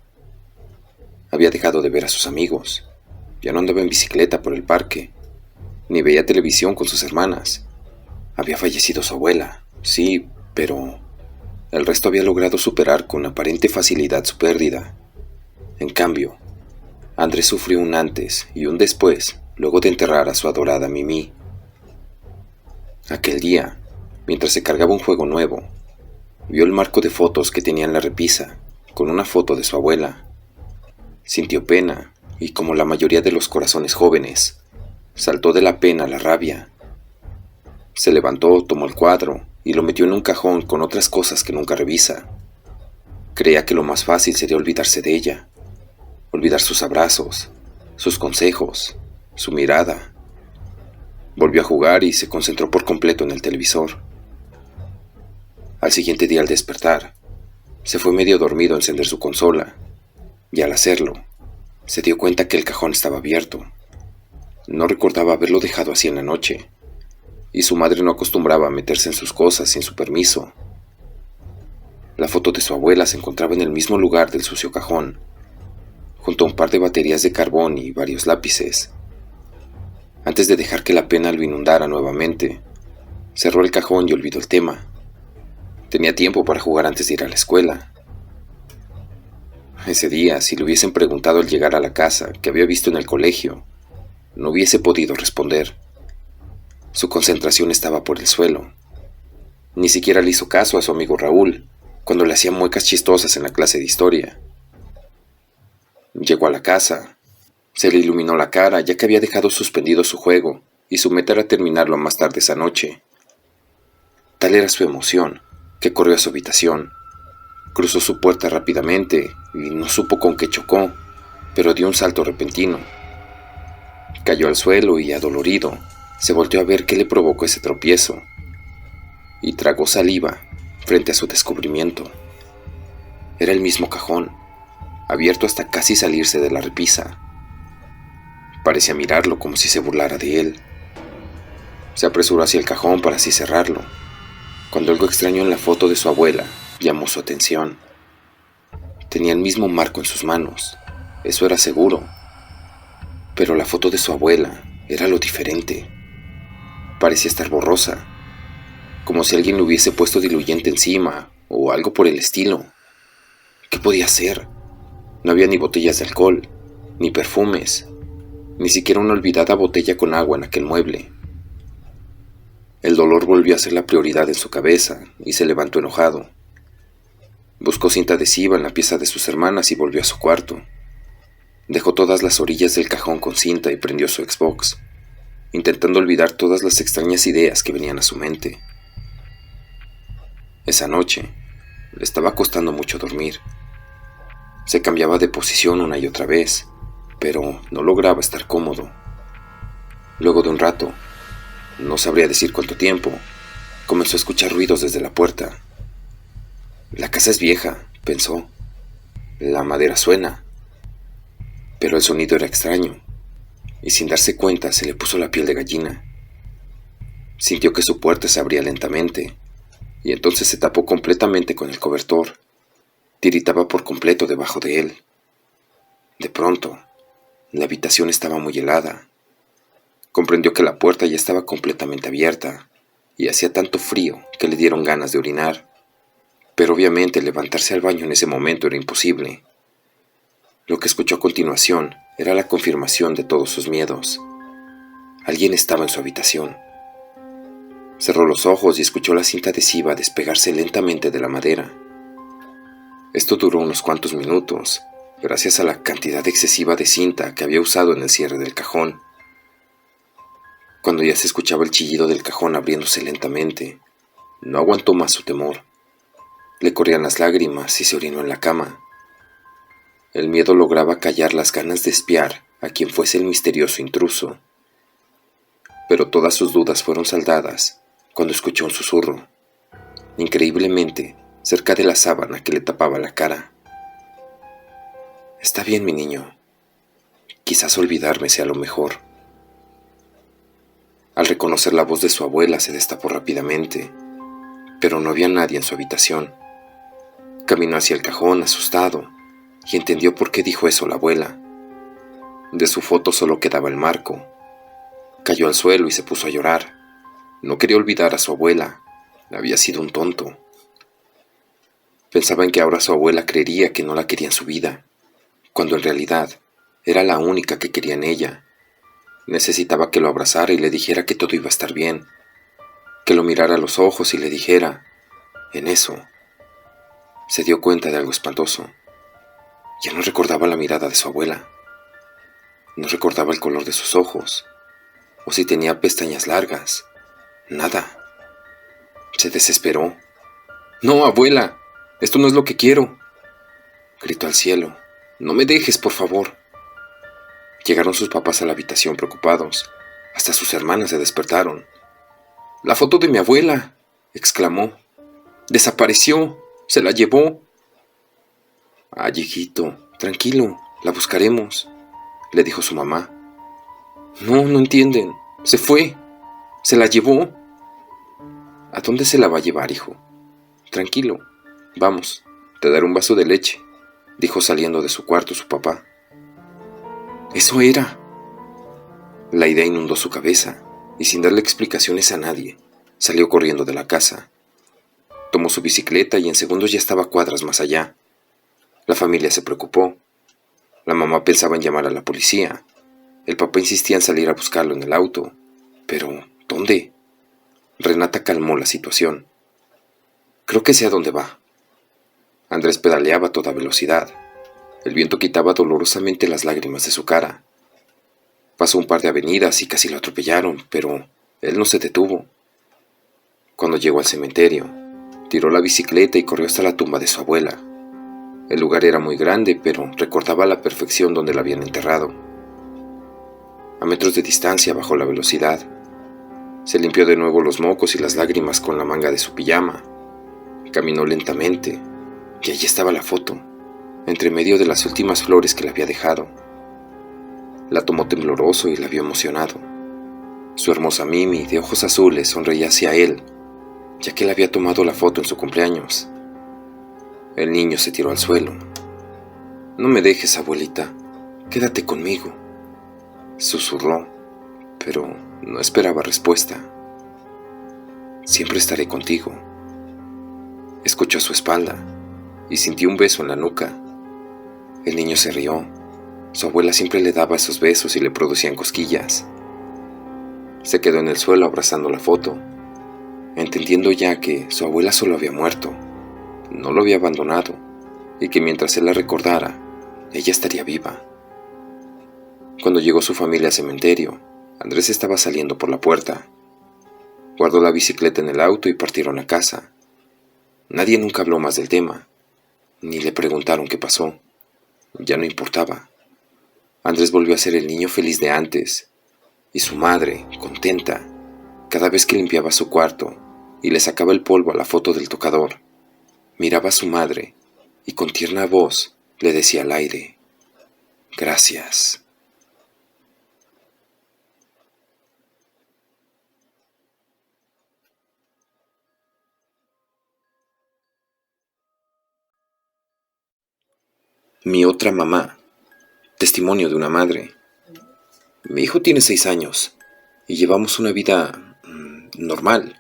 Speaker 1: Había dejado de ver a sus amigos, ya no andaba en bicicleta por el parque, ni veía televisión con sus hermanas. Había fallecido su abuela, sí, pero el resto había logrado superar con aparente facilidad su pérdida. En cambio, Andrés sufrió un antes y un después luego de enterrar a su adorada Mimi. Aquel día, mientras se cargaba un juego nuevo, vio el marco de fotos que tenía en la repisa, con una foto de su abuela. Sintió pena y, como la mayoría de los corazones jóvenes, saltó de la pena a la rabia. Se levantó, tomó el cuadro y lo metió en un cajón con otras cosas que nunca revisa. Creía que lo más fácil sería olvidarse de ella, olvidar sus abrazos, sus consejos, su mirada. Volvió a jugar y se concentró por completo en el televisor. Al siguiente día, al despertar, se fue medio dormido a encender su consola, y al hacerlo, se dio cuenta que el cajón estaba abierto. No recordaba haberlo dejado así en la noche, y su madre no acostumbraba a meterse en sus cosas sin su permiso. La foto de su abuela se encontraba en el mismo lugar del sucio cajón, junto a un par de baterías de carbón y varios lápices. Antes de dejar que la pena lo inundara nuevamente, cerró el cajón y olvidó el tema. Tenía tiempo para jugar antes de ir a la escuela. Ese día, si le hubiesen preguntado al llegar a la casa qué había visto en el colegio, no hubiese podido responder. Su concentración estaba por el suelo. Ni siquiera le hizo caso a su amigo Raúl cuando le hacía muecas chistosas en la clase de historia. Llegó a la casa. Se le iluminó la cara ya que había dejado suspendido su juego y su meta era terminarlo más tarde esa noche. Tal era su emoción que corrió a su habitación. Cruzó su puerta rápidamente y no supo con qué chocó, pero dio un salto repentino. Cayó al suelo y, adolorido, se volteó a ver qué le provocó ese tropiezo y tragó saliva frente a su descubrimiento. Era el mismo cajón, abierto hasta casi salirse de la repisa. Parecía mirarlo como si se burlara de él. Se apresuró hacia el cajón para así cerrarlo, cuando algo extraño en la foto de su abuela llamó su atención. Tenía el mismo marco en sus manos, eso era seguro, pero la foto de su abuela era lo diferente. Parecía estar borrosa, como si alguien le hubiese puesto diluyente encima o algo por el estilo. ¿Qué podía ser? No había ni botellas de alcohol, ni perfumes, ni siquiera una olvidada botella con agua en aquel mueble. El dolor volvió a ser la prioridad en su cabeza y se levantó enojado. Buscó cinta adhesiva en la pieza de sus hermanas y volvió a su cuarto. Dejó todas las orillas del cajón con cinta y prendió su Xbox, intentando olvidar todas las extrañas ideas que venían a su mente. Esa noche, le estaba costando mucho dormir. Se cambiaba de posición una y otra vez, pero no lograba estar cómodo. Luego de un rato, no sabría decir cuánto tiempo, comenzó a escuchar ruidos desde la puerta. La casa es vieja, pensó. La madera suena. Pero el sonido era extraño, y sin darse cuenta se le puso la piel de gallina. Sintió que su puerta se abría lentamente, y entonces se tapó completamente con el cobertor. Tiritaba por completo debajo de él. De pronto, la habitación estaba muy helada. Comprendió que la puerta ya estaba completamente abierta, y hacía tanto frío que le dieron ganas de orinar. Pero obviamente levantarse al baño en ese momento era imposible. Lo que escuchó a continuación era la confirmación de todos sus miedos. Alguien estaba en su habitación. Cerró los ojos y escuchó la cinta adhesiva despegarse lentamente de la madera. Esto duró unos cuantos minutos, gracias a la cantidad excesiva de cinta que había usado en el cierre del cajón. Cuando ya se escuchaba el chillido del cajón abriéndose lentamente, no aguantó más su temor. Le corrían las lágrimas y se orinó en la cama. El miedo lograba callar las ganas de espiar a quien fuese el misterioso intruso. Pero todas sus dudas fueron saldadas cuando escuchó un susurro, increíblemente cerca de la sábana que le tapaba la cara. «Está bien, mi niño. Quizás olvidarme sea lo mejor». Al reconocer la voz de su abuela se destapó rápidamente, pero no había nadie en su habitación. Caminó hacia el cajón asustado y entendió por qué dijo eso la abuela. De su foto solo quedaba el marco. Cayó al suelo y se puso a llorar. No quería olvidar a su abuela. Había sido un tonto. Pensaba en que ahora su abuela creería que no la quería en su vida, cuando en realidad era la única que quería en ella. Necesitaba que lo abrazara y le dijera que todo iba a estar bien, que lo mirara a los ojos y le dijera, en eso, se dio cuenta de algo espantoso. Ya no recordaba la mirada de su abuela. No recordaba el color de sus ojos, o si tenía pestañas largas. Nada. Se desesperó. «¡No, abuela! Esto no es lo que quiero», gritó al cielo. «No me dejes, por favor». Llegaron sus papás a la habitación preocupados. Hasta sus hermanas se despertaron. «¡La foto de mi abuela!», exclamó. «¡Desapareció! ¡Se la llevó!». «Ay, hijito, tranquilo, la buscaremos», le dijo su mamá. «No, no entienden. Se fue. Se la llevó». «¿A dónde se la va a llevar, hijo? Tranquilo. Vamos, te daré un vaso de leche», dijo saliendo de su cuarto su papá. «Eso era». La idea inundó su cabeza y sin darle explicaciones a nadie, salió corriendo de la casa. Tomó su bicicleta y en segundos ya estaba cuadras más allá. La familia se preocupó. La mamá pensaba en llamar a la policía. El papá insistía en salir a buscarlo en el auto. Pero, ¿dónde? Renata calmó la situación. «Creo que sé a dónde va». Andrés pedaleaba a toda velocidad. El viento quitaba dolorosamente las lágrimas de su cara. Pasó un par de avenidas y casi lo atropellaron, pero él no se detuvo. Cuando llegó al cementerio, tiró la bicicleta y corrió hasta la tumba de su abuela. El lugar era muy grande, pero recordaba a la perfección donde la habían enterrado. A metros de distancia bajó la velocidad. Se limpió de nuevo los mocos y las lágrimas con la manga de su pijama. Caminó lentamente, y allí estaba la foto, entre medio de las últimas flores que le había dejado. La tomó tembloroso y la vio emocionado. Su hermosa Mimi, de ojos azules, sonreía hacia él, ya que él había tomado la foto en su cumpleaños. El niño se tiró al suelo. «No me dejes, abuelita, quédate conmigo», susurró, pero no esperaba respuesta. «Siempre estaré contigo». Escuchó su espalda y sintió un beso en la nuca. El niño se rió. Su abuela siempre le daba esos besos y le producían cosquillas. Se quedó en el suelo abrazando la foto, entendiendo ya que su abuela solo había muerto, no lo había abandonado, y que mientras él la recordara, ella estaría viva. Cuando llegó su familia al cementerio, Andrés estaba saliendo por la puerta. Guardó la bicicleta en el auto y partieron a casa. Nadie nunca habló más del tema, ni le preguntaron qué pasó. Ya no importaba. Andrés volvió a ser el niño feliz de antes, y su madre, contenta, cada vez que limpiaba su cuarto y le sacaba el polvo a la foto del tocador, miraba a su madre y con tierna voz le decía al aire: «Gracias». Mi otra mamá. Testimonio de una madre. Mi hijo tiene 6 años y llevamos una vida normal,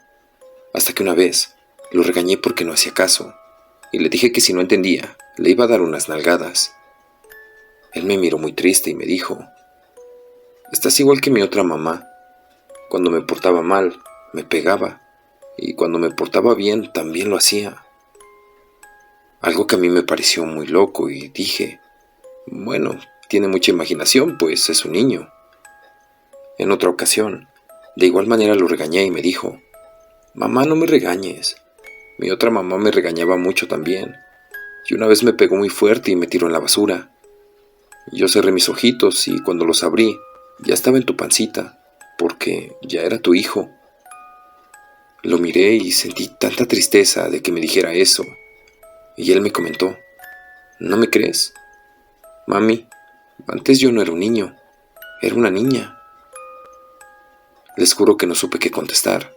Speaker 1: hasta que una vez lo regañé porque no hacía caso y le dije que si no entendía le iba a dar unas nalgadas. Él me miró muy triste y me dijo: «Estás igual que mi otra mamá. Cuando me portaba mal, me pegaba, y cuando me portaba bien, también lo hacía». Algo que a mí me pareció muy loco y dije: «Bueno, tiene mucha imaginación, pues es un niño». En otra ocasión, de igual manera lo regañé y me dijo: «Mamá, no me regañes. Mi otra mamá me regañaba mucho también, y una vez me pegó muy fuerte y me tiró en la basura. Yo cerré mis ojitos y cuando los abrí, ya estaba en tu pancita, porque ya era tu hijo». Lo miré y sentí tanta tristeza de que me dijera eso, y él me comentó: «¿No me crees? Mami, antes yo no era un niño, era una niña». Les juro que no supe qué contestar.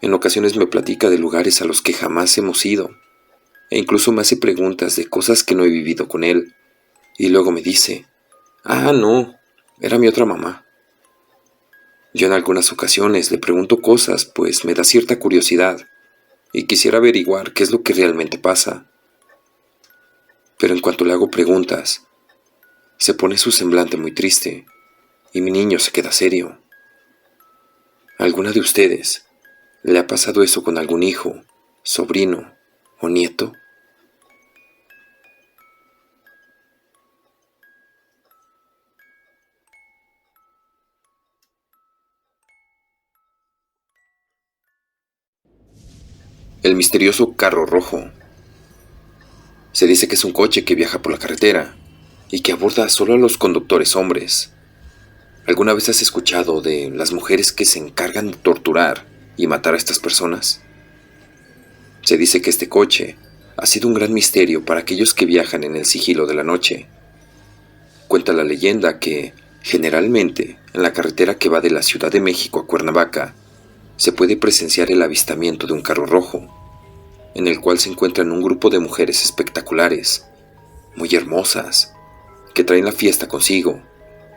Speaker 1: En ocasiones me platica de lugares a los que jamás hemos ido, e incluso me hace preguntas de cosas que no he vivido con él, y luego me dice: «Ah, no, era mi otra mamá». Yo en algunas ocasiones le pregunto cosas, pues me da cierta curiosidad, y quisiera averiguar qué es lo que realmente pasa. Pero en cuanto le hago preguntas, se pone su semblante muy triste, y mi niño se queda serio. ¿A alguna de ustedes le ha pasado eso con algún hijo, sobrino o nieto? El misterioso carro rojo. Se dice que es un coche que viaja por la carretera y que aborda solo a los conductores hombres. ¿Alguna vez has escuchado de las mujeres que se encargan de torturar y matar a estas personas? Se dice que este coche ha sido un gran misterio para aquellos que viajan en el sigilo de la noche. Cuenta la leyenda que, generalmente, en la carretera que va de la Ciudad de México a Cuernavaca, se puede presenciar el avistamiento de un carro rojo, en el cual se encuentran un grupo de mujeres espectaculares, muy hermosas, que traen la fiesta consigo,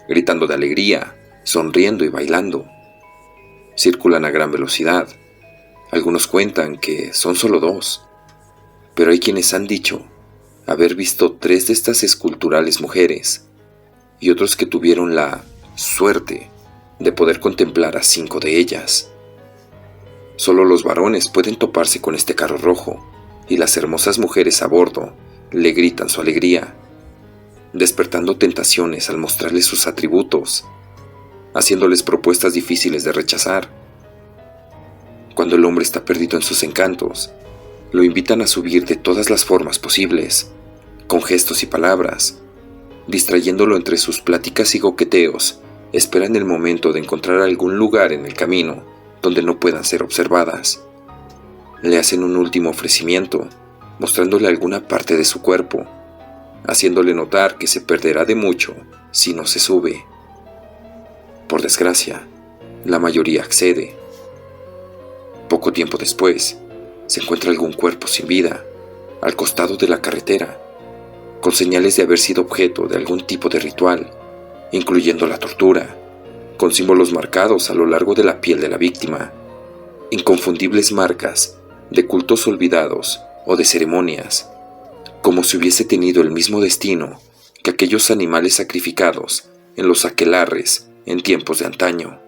Speaker 1: gritando de alegría, sonriendo y bailando. Circulan a gran velocidad. Algunos cuentan que son solo dos, pero hay quienes han dicho haber visto 3 de estas esculturales mujeres, y otros que tuvieron la suerte de poder contemplar a 5 de ellas. Solo los varones pueden toparse con este carro rojo, y las hermosas mujeres a bordo le gritan su alegría, despertando tentaciones al mostrarles sus atributos, haciéndoles propuestas difíciles de rechazar. Cuando el hombre está perdido en sus encantos, lo invitan a subir de todas las formas posibles, con gestos y palabras, distrayéndolo entre sus pláticas y coqueteos. Esperan el momento de encontrar algún lugar en el camino donde no puedan ser observadas. Le hacen un último ofrecimiento, mostrándole alguna parte de su cuerpo, haciéndole notar que se perderá de mucho si no se sube. Por desgracia, la mayoría accede. Poco tiempo después, se encuentra algún cuerpo sin vida, al costado de la carretera, con señales de haber sido objeto de algún tipo de ritual, incluyendo la tortura, con símbolos marcados a lo largo de la piel de la víctima, inconfundibles marcas de cultos olvidados o de ceremonias, como si hubiese tenido el mismo destino que aquellos animales sacrificados en los aquelarres en tiempos de antaño.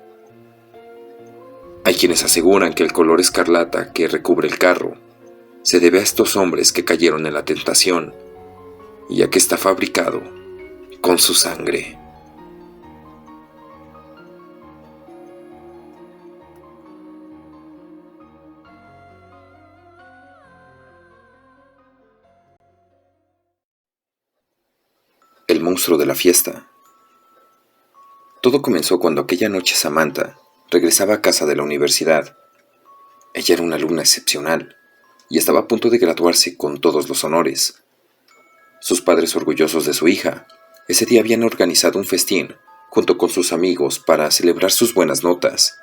Speaker 1: Hay quienes aseguran que el color escarlata que recubre el carro se debe a estos hombres que cayeron en la tentación, ya que está fabricado con su sangre. El monstruo de la fiesta. Todo comenzó cuando aquella noche Samantha regresaba a casa de la universidad. Ella era una alumna excepcional y estaba a punto de graduarse con todos los honores. Sus padres, orgullosos de su hija, ese día habían organizado un festín junto con sus amigos para celebrar sus buenas notas.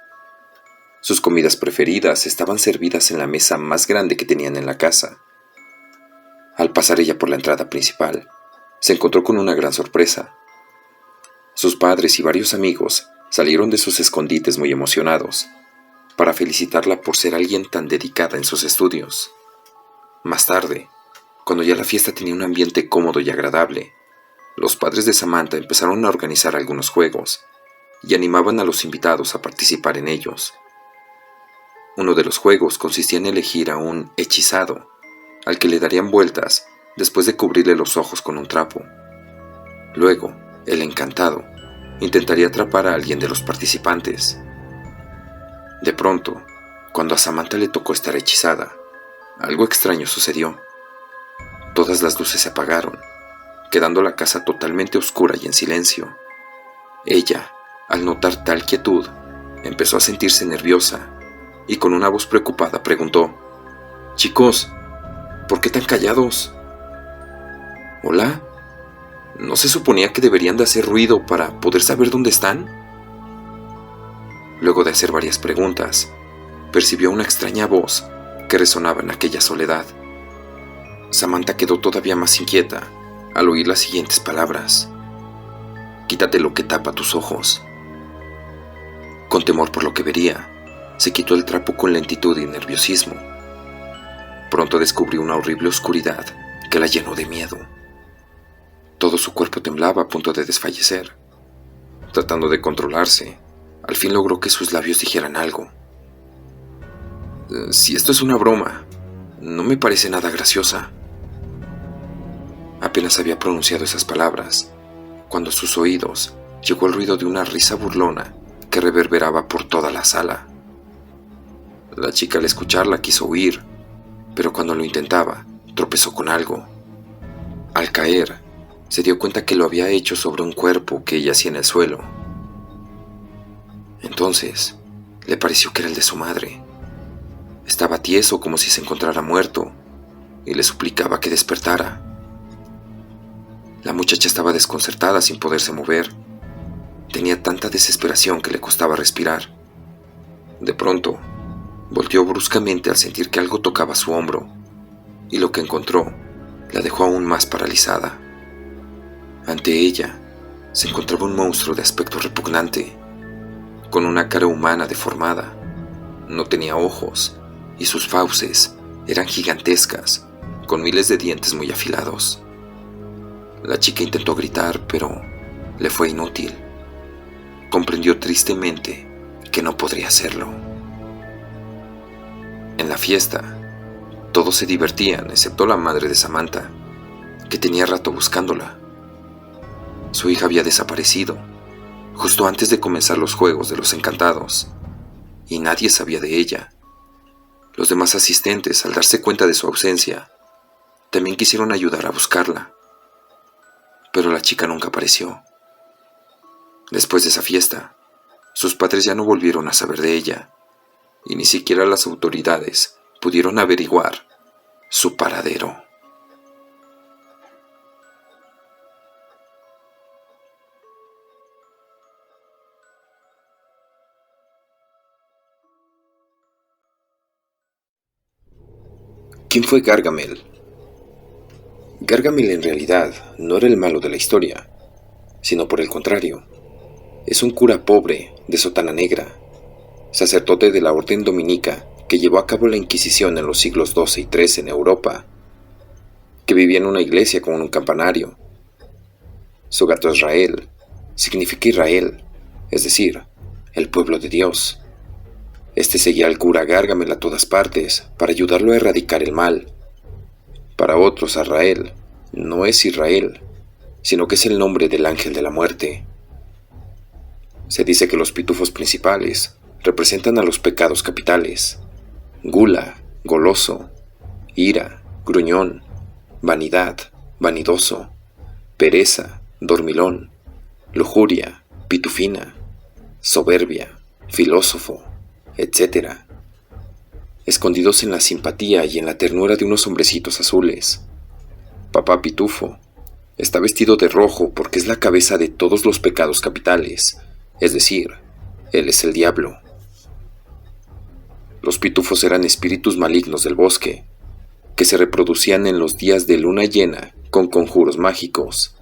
Speaker 1: Sus comidas preferidas estaban servidas en la mesa más grande que tenían en la casa. Al pasar ella por la entrada principal, se encontró con una gran sorpresa. Sus padres y varios amigos salieron de sus escondites muy emocionados para felicitarla por ser alguien tan dedicada en sus estudios. Más tarde, cuando ya la fiesta tenía un ambiente cómodo y agradable, los padres de Samantha empezaron a organizar algunos juegos y animaban a los invitados a participar en ellos. Uno de los juegos consistía en elegir a un hechizado, al que le darían vueltas después de cubrirle los ojos con un trapo. Luego, el encantado intentaría atrapar a alguien de los participantes. De pronto, cuando a Samantha le tocó estar hechizada, algo extraño sucedió. Todas las luces se apagaron, quedando la casa totalmente oscura y en silencio. Ella, al notar tal quietud, empezó a sentirse nerviosa y con una voz preocupada preguntó: «Chicos, ¿por qué tan callados?» «¿Hola? ¿No se suponía que deberían de hacer ruido para poder saber dónde están?» Luego de hacer varias preguntas, percibió una extraña voz que resonaba en aquella soledad. Samantha quedó todavía más inquieta al oír las siguientes palabras: «Quítate lo que tapa tus ojos». Con temor por lo que vería, se quitó el trapo con lentitud y nerviosismo. Pronto descubrió una horrible oscuridad que la llenó de miedo. Todo su cuerpo temblaba a punto de desfallecer. Tratando de controlarse, al fin logró que sus labios dijeran algo. «Si esto es una broma, no me parece nada graciosa». Apenas había pronunciado esas palabras, cuando a sus oídos llegó el ruido de una risa burlona que reverberaba por toda la sala. La chica, al escucharla, quiso huir, pero cuando lo intentaba, tropezó con algo. Al caer, se dio cuenta que lo había hecho sobre un cuerpo que yacía en el suelo. Entonces, le pareció que era el de su madre. Estaba tieso como si se encontrara muerto y le suplicaba que despertara. La muchacha estaba desconcertada sin poderse mover. Tenía tanta desesperación que le costaba respirar. De pronto, volteó bruscamente al sentir que algo tocaba su hombro, y lo que encontró la dejó aún más paralizada. Ante ella se encontraba un monstruo de aspecto repugnante, con una cara humana deformada. No tenía ojos, y sus fauces eran gigantescas, con miles de dientes muy afilados. La chica intentó gritar, pero le fue inútil. Comprendió tristemente que no podría hacerlo. En la fiesta, todos se divertían, excepto la madre de Samantha, que tenía rato buscándola. Su hija había desaparecido, justo antes de comenzar los juegos de los encantados, y nadie sabía de ella. Los demás asistentes, al darse cuenta de su ausencia, también quisieron ayudar a buscarla, pero la chica nunca apareció. Después de esa fiesta, sus padres ya no volvieron a saber de ella, y ni siquiera las autoridades pudieron averiguar su paradero. ¿Quién fue Gargamel? Gargamel en realidad no era el malo de la historia, sino por el contrario. Es un cura pobre de sotana negra, sacerdote de la orden dominica que llevó a cabo la Inquisición en los siglos XII y XIII en Europa, que vivía en una iglesia con un campanario. Su gato Israel significa Israel, es decir, el pueblo de Dios. Este seguía al cura Gargamel a todas partes para ayudarlo a erradicar el mal. Para otros, Azrael no es Israel, sino que es el nombre del ángel de la muerte. Se dice que los pitufos principales representan a los pecados capitales: gula, goloso; ira, gruñón; vanidad, vanidoso; pereza, dormilón; lujuria, pitufina; soberbia, filósofo, etc., escondidos en la simpatía y en la ternura de unos hombrecitos azules. Papá Pitufo está vestido de rojo porque es la cabeza de todos los pecados capitales, es decir, él es el diablo. Los pitufos eran espíritus malignos del bosque, que se reproducían en los días de luna llena con conjuros mágicos,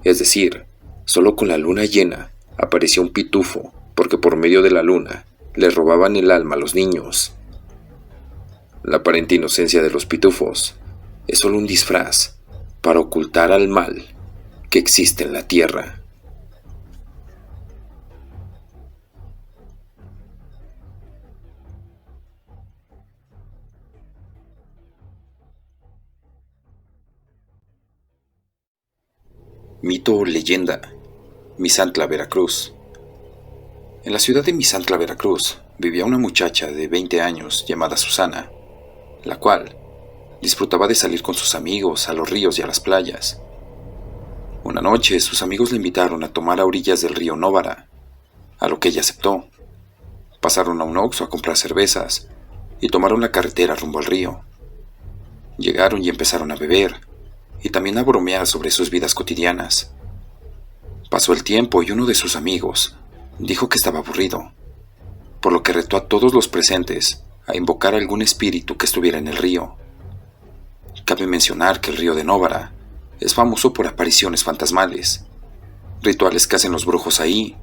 Speaker 1: es decir, solo con la luna llena aparecía un pitufo, porque por medio de la luna le robaban el alma a los niños. La aparente inocencia de los pitufos es solo un disfraz para ocultar al mal que existe en la tierra. Mito o leyenda: Misantla, Veracruz. En la ciudad de Misantla, Veracruz, vivía una muchacha de 20 años llamada Susana, la cual disfrutaba de salir con sus amigos a los ríos y a las playas. Una noche, sus amigos la invitaron a tomar a orillas del río Nóvara, a lo que ella aceptó. Pasaron a un Oxxo a comprar cervezas y tomaron la carretera rumbo al río. Llegaron y empezaron a beber, y también a bromear sobre sus vidas cotidianas. Pasó el tiempo y uno de sus amigos dijo que estaba aburrido, por lo que retó a todos los presentes a invocar a algún espíritu que estuviera en el río. Cabe mencionar que el río de Nóvara es famoso por apariciones fantasmales, rituales que hacen los brujos ahí,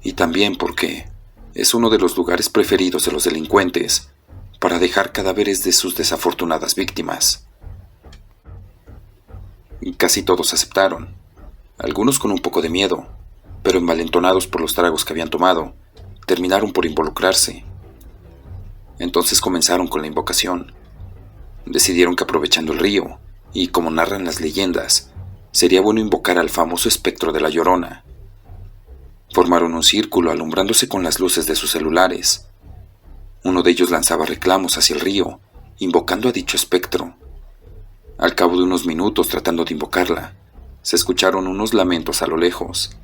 Speaker 1: y también porque es uno de los lugares preferidos de los delincuentes para dejar cadáveres de sus desafortunadas víctimas. Casi todos aceptaron, algunos con un poco de miedo, pero envalentonados por los tragos que habían tomado, terminaron por involucrarse. Entonces comenzaron con la invocación. Decidieron que aprovechando el río, y como narran las leyendas, sería bueno invocar al famoso espectro de la Llorona. Formaron un círculo alumbrándose con las luces de sus celulares. Uno de ellos lanzaba reclamos hacia el río, invocando a dicho espectro. Al cabo de unos minutos tratando de invocarla, se escucharon unos lamentos a lo lejos,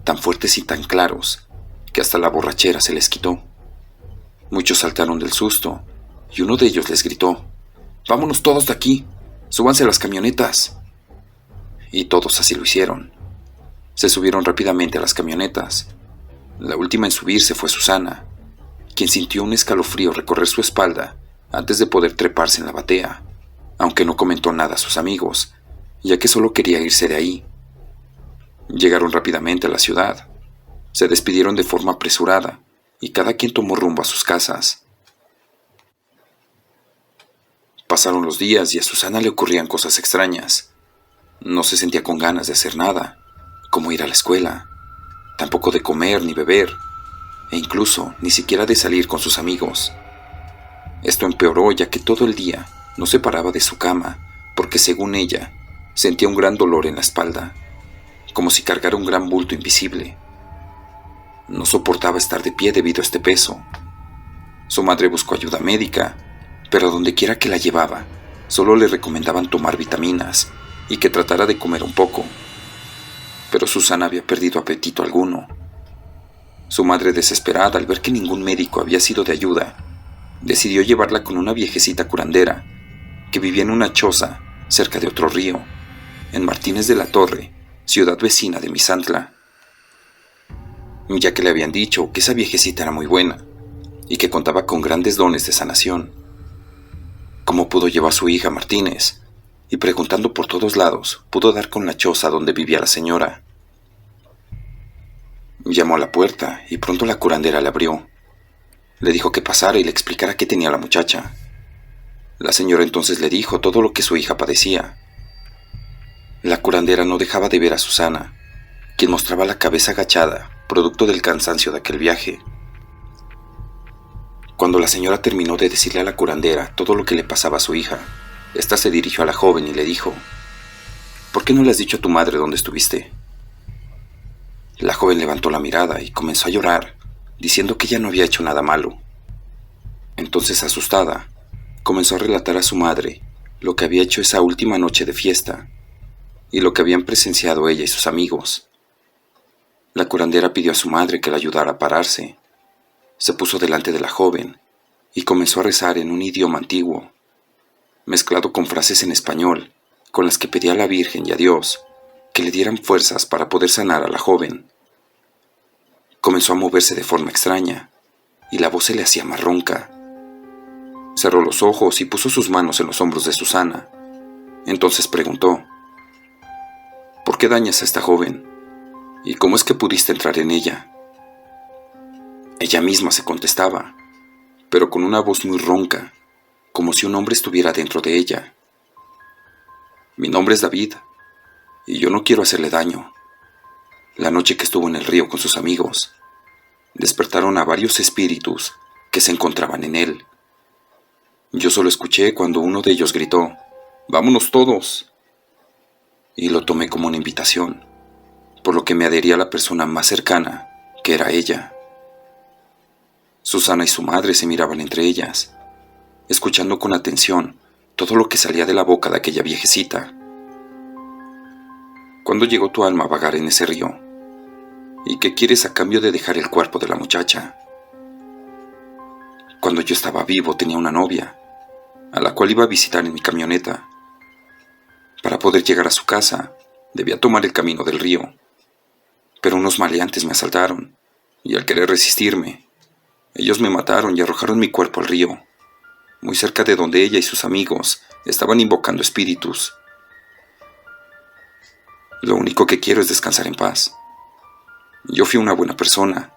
Speaker 1: tan fuertes y tan claros, que hasta la borrachera se les quitó. Muchos saltaron del susto y uno de ellos les gritó: «¡Vámonos todos de aquí! ¡Súbanse a las camionetas!». Y todos así lo hicieron. Se subieron rápidamente a las camionetas. La última en subirse fue Susana, quien sintió un escalofrío recorrer su espalda antes de poder treparse en la batea, aunque no comentó nada a sus amigos, ya que solo quería irse de ahí. Llegaron rápidamente a la ciudad. Se despidieron de forma apresurada y cada quien tomó rumbo a sus casas. Pasaron los días y a Susana le ocurrían cosas extrañas. No se sentía con ganas de hacer nada, como ir a la escuela, tampoco de comer ni beber, e incluso ni siquiera de salir con sus amigos. Esto empeoró ya que todo el día no se paraba de su cama porque, según ella, sentía un gran dolor en la espalda, como si cargara un gran bulto invisible. No soportaba estar de pie debido a este peso. Su madre buscó ayuda médica, pero donde quiera que la llevaba, solo le recomendaban tomar vitaminas y que tratara de comer un poco. Pero Susana había perdido apetito alguno. Su madre, desesperada al ver que ningún médico había sido de ayuda, decidió llevarla con una viejecita curandera que vivía en una choza cerca de otro río, en Martínez de la Torre, ciudad vecina de Misantla. Ya que le habían dicho que esa viejecita era muy buena y que contaba con grandes dones de sanación. ¿Cómo pudo llevar a su hija Martínez? Y preguntando por todos lados, pudo dar con la choza donde vivía la señora. Llamó a la puerta y pronto la curandera le abrió. Le dijo que pasara y le explicara qué tenía la muchacha. La señora entonces le dijo todo lo que su hija padecía. La curandera no dejaba de ver a Susana, quien mostraba la cabeza agachada, producto del cansancio de aquel viaje. Cuando la señora terminó de decirle a la curandera todo lo que le pasaba a su hija, ésta se dirigió a la joven y le dijo: «¿Por qué no le has dicho a tu madre dónde estuviste?». La joven levantó la mirada y comenzó a llorar, diciendo que ella no había hecho nada malo. Entonces, asustada, comenzó a relatar a su madre lo que había hecho esa última noche de fiesta y lo que habían presenciado ella y sus amigos. La curandera pidió a su madre que la ayudara a pararse. Se puso delante de la joven y comenzó a rezar en un idioma antiguo, mezclado con frases en español, con las que pedía a la Virgen y a Dios que le dieran fuerzas para poder sanar a la joven. Comenzó a moverse de forma extraña y la voz se le hacía más ronca. Cerró los ojos y puso sus manos en los hombros de Susana. Entonces preguntó: «¿Por qué dañas a esta joven? ¿Y cómo es que pudiste entrar en ella?». Ella misma se contestaba, pero con una voz muy ronca, como si un hombre estuviera dentro de ella: «Mi nombre es David, y yo no quiero hacerle daño. La noche que estuvo en el río con sus amigos, despertaron a varios espíritus que se encontraban en él. Yo solo escuché cuando uno de ellos gritó: «¡Vámonos todos!», y lo tomé como una invitación, por lo que me adherí a la persona más cercana, que era ella». Susana y su madre se miraban entre ellas, escuchando con atención todo lo que salía de la boca de aquella viejecita. «¿Cuándo llegó tu alma a vagar en ese río? ¿Y qué quieres a cambio de dejar el cuerpo de la muchacha?». «Cuando yo estaba vivo tenía una novia, a la cual iba a visitar en mi camioneta. Para poder llegar a su casa, debía tomar el camino del río, pero unos maleantes me asaltaron, y al querer resistirme, ellos me mataron y arrojaron mi cuerpo al río, muy cerca de donde ella y sus amigos estaban invocando espíritus. Lo único que quiero es descansar en paz. Yo fui una buena persona,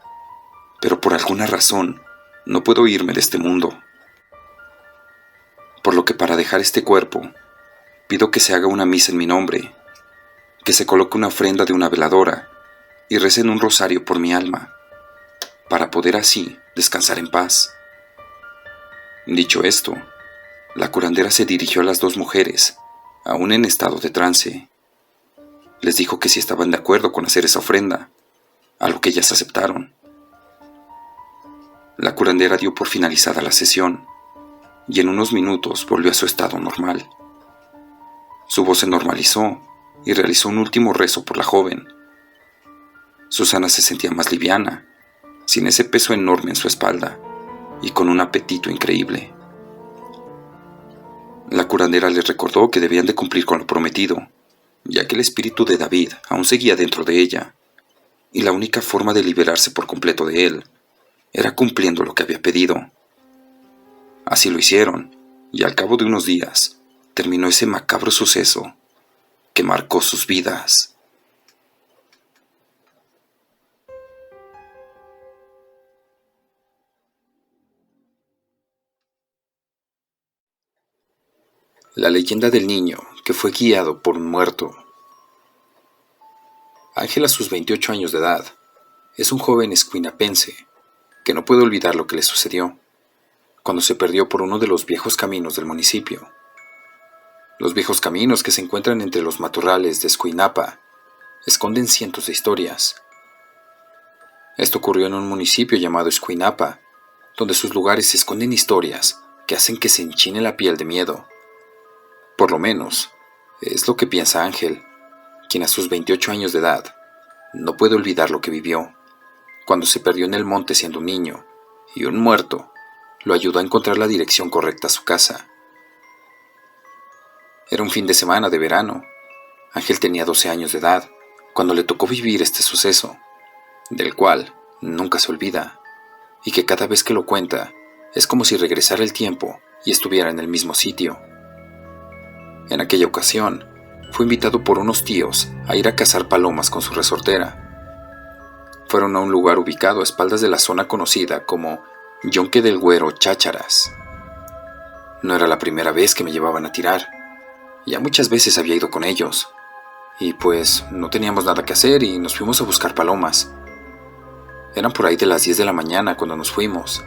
Speaker 1: pero por alguna razón no puedo irme de este mundo. Por lo que para dejar este cuerpo, pido que se haga una misa en mi nombre, que se coloque una ofrenda de una veladora y recen un rosario por mi alma, para poder así descansar en paz». Dicho esto, la curandera se dirigió a las dos mujeres, aún en estado de trance. Les dijo que si estaban de acuerdo con hacer esa ofrenda, a lo que ellas aceptaron. La curandera dio por finalizada la sesión, y en unos minutos volvió a su estado normal. Su voz se normalizó y realizó un último rezo por la joven. Susana se sentía más liviana,
Speaker 2: sin ese peso enorme en su espalda y con un apetito increíble. La curandera les recordó que debían de cumplir con lo prometido, ya que el espíritu de David aún seguía dentro de ella, y la única forma de liberarse por completo de él era cumpliendo lo que había pedido. Así lo hicieron, y al cabo de unos días terminó ese macabro suceso que marcó sus vidas.
Speaker 1: La leyenda del niño que fue guiado por un muerto. Ángel, a sus 28 años de edad, es un joven escuinapense que no puede olvidar lo que le sucedió cuando se perdió por uno de los viejos caminos del municipio. Los viejos caminos que se encuentran entre los matorrales de Escuinapa esconden cientos de historias. Esto ocurrió en un municipio llamado Escuinapa, donde sus lugares esconden historias que hacen que se enchine la piel de miedo. Por lo menos, es lo que piensa Ángel, quien a sus 28 años de edad no puede olvidar lo que vivió cuando se perdió en el monte siendo un niño, y un muerto lo ayudó a encontrar la dirección correcta a su casa. Era un fin de semana de verano. Ángel tenía 12 años de edad cuando le tocó vivir este suceso, del cual nunca se olvida, y que cada vez que lo cuenta es como si regresara el tiempo y estuviera en el mismo sitio. En aquella ocasión, fue invitado por unos tíos a ir a cazar palomas con su resortera. Fueron a un lugar ubicado a espaldas de la zona conocida como Yonque del Güero Chácharas. No era la primera vez que me llevaban a tirar. Ya muchas veces había ido con ellos. Y pues no teníamos nada que hacer y nos fuimos a buscar palomas. Eran por ahí de las 10 de la mañana cuando nos fuimos,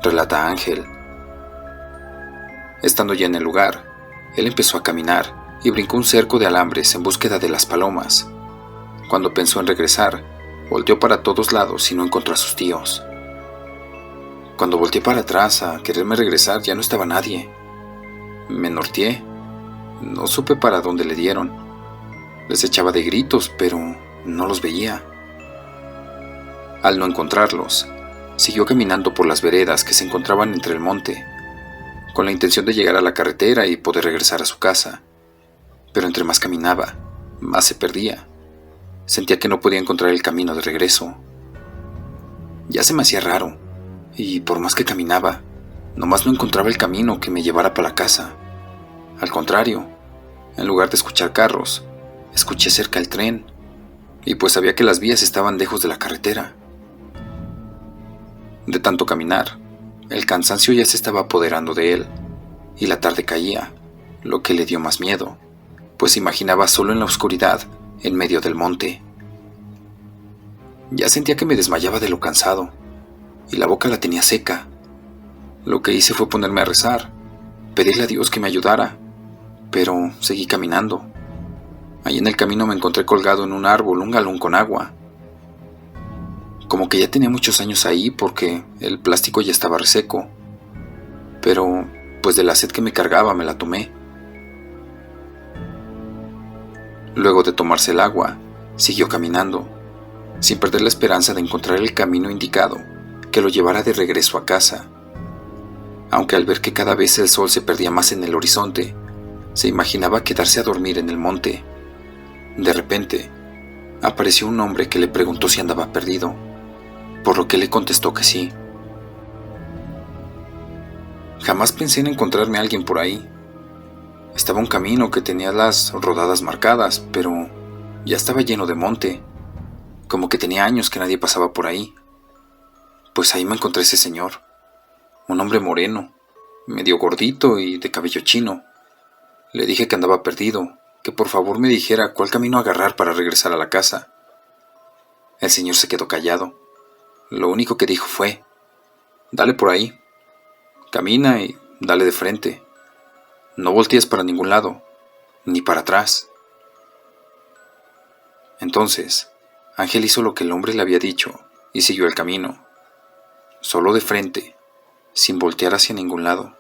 Speaker 1: relata Ángel. Estando ya en el lugar, él empezó a caminar y brincó un cerco de alambres en búsqueda de las palomas. Cuando pensó en regresar, volteó para todos lados y no encontró a sus tíos. Cuando volteé para atrás a quererme regresar, ya no estaba nadie. Me norteé. No supe para dónde le dieron. Les echaba de gritos, pero no los veía. Al no encontrarlos, siguió caminando por las veredas que se encontraban entre el monte, con la intención de llegar a la carretera y poder regresar a su casa. Pero entre más caminaba, más se perdía. Sentía que no podía encontrar el camino de regreso. Ya se me hacía raro, y por más que caminaba, nomás no encontraba el camino que me llevara para la casa. Al contrario, en lugar de escuchar carros, escuché cerca el tren, y pues sabía que las vías estaban lejos de la carretera. De tanto caminar, el cansancio ya se estaba apoderando de él, y la tarde caía, lo que le dio más miedo, pues se imaginaba solo en la oscuridad, en medio del monte. Ya sentía que me desmayaba de lo cansado, y la boca la tenía seca. Lo que hice fue ponerme a rezar, pedirle a Dios que me ayudara, pero seguí caminando. Allí en el camino me encontré colgado en un árbol un galón con agua. Como que ya tenía muchos años ahí porque el plástico ya estaba reseco, pero pues de la sed que me cargaba me la tomé. Luego de tomarse el agua, siguió caminando, sin perder la esperanza de encontrar el camino indicado que lo llevara de regreso a casa. Aunque al ver que cada vez el sol se perdía más en el horizonte, se imaginaba quedarse a dormir en el monte. De repente, apareció un hombre que le preguntó si andaba perdido, por lo que le contestó que sí. Jamás pensé en encontrarme a alguien por ahí. Estaba un camino que tenía las rodadas marcadas, pero ya estaba lleno de monte, como que tenía años que nadie pasaba por ahí. Pues ahí me encontré ese señor, un hombre moreno, medio gordito y de cabello chino. Le dije que andaba perdido, que por favor me dijera cuál camino agarrar para regresar a la casa. El señor se quedó callado. Lo único que dijo fue: «Dale por ahí, camina y dale de frente. No voltees para ningún lado, ni para atrás». Entonces, Ángel hizo lo que el hombre le había dicho y siguió el camino, solo de frente, sin voltear hacia ningún lado.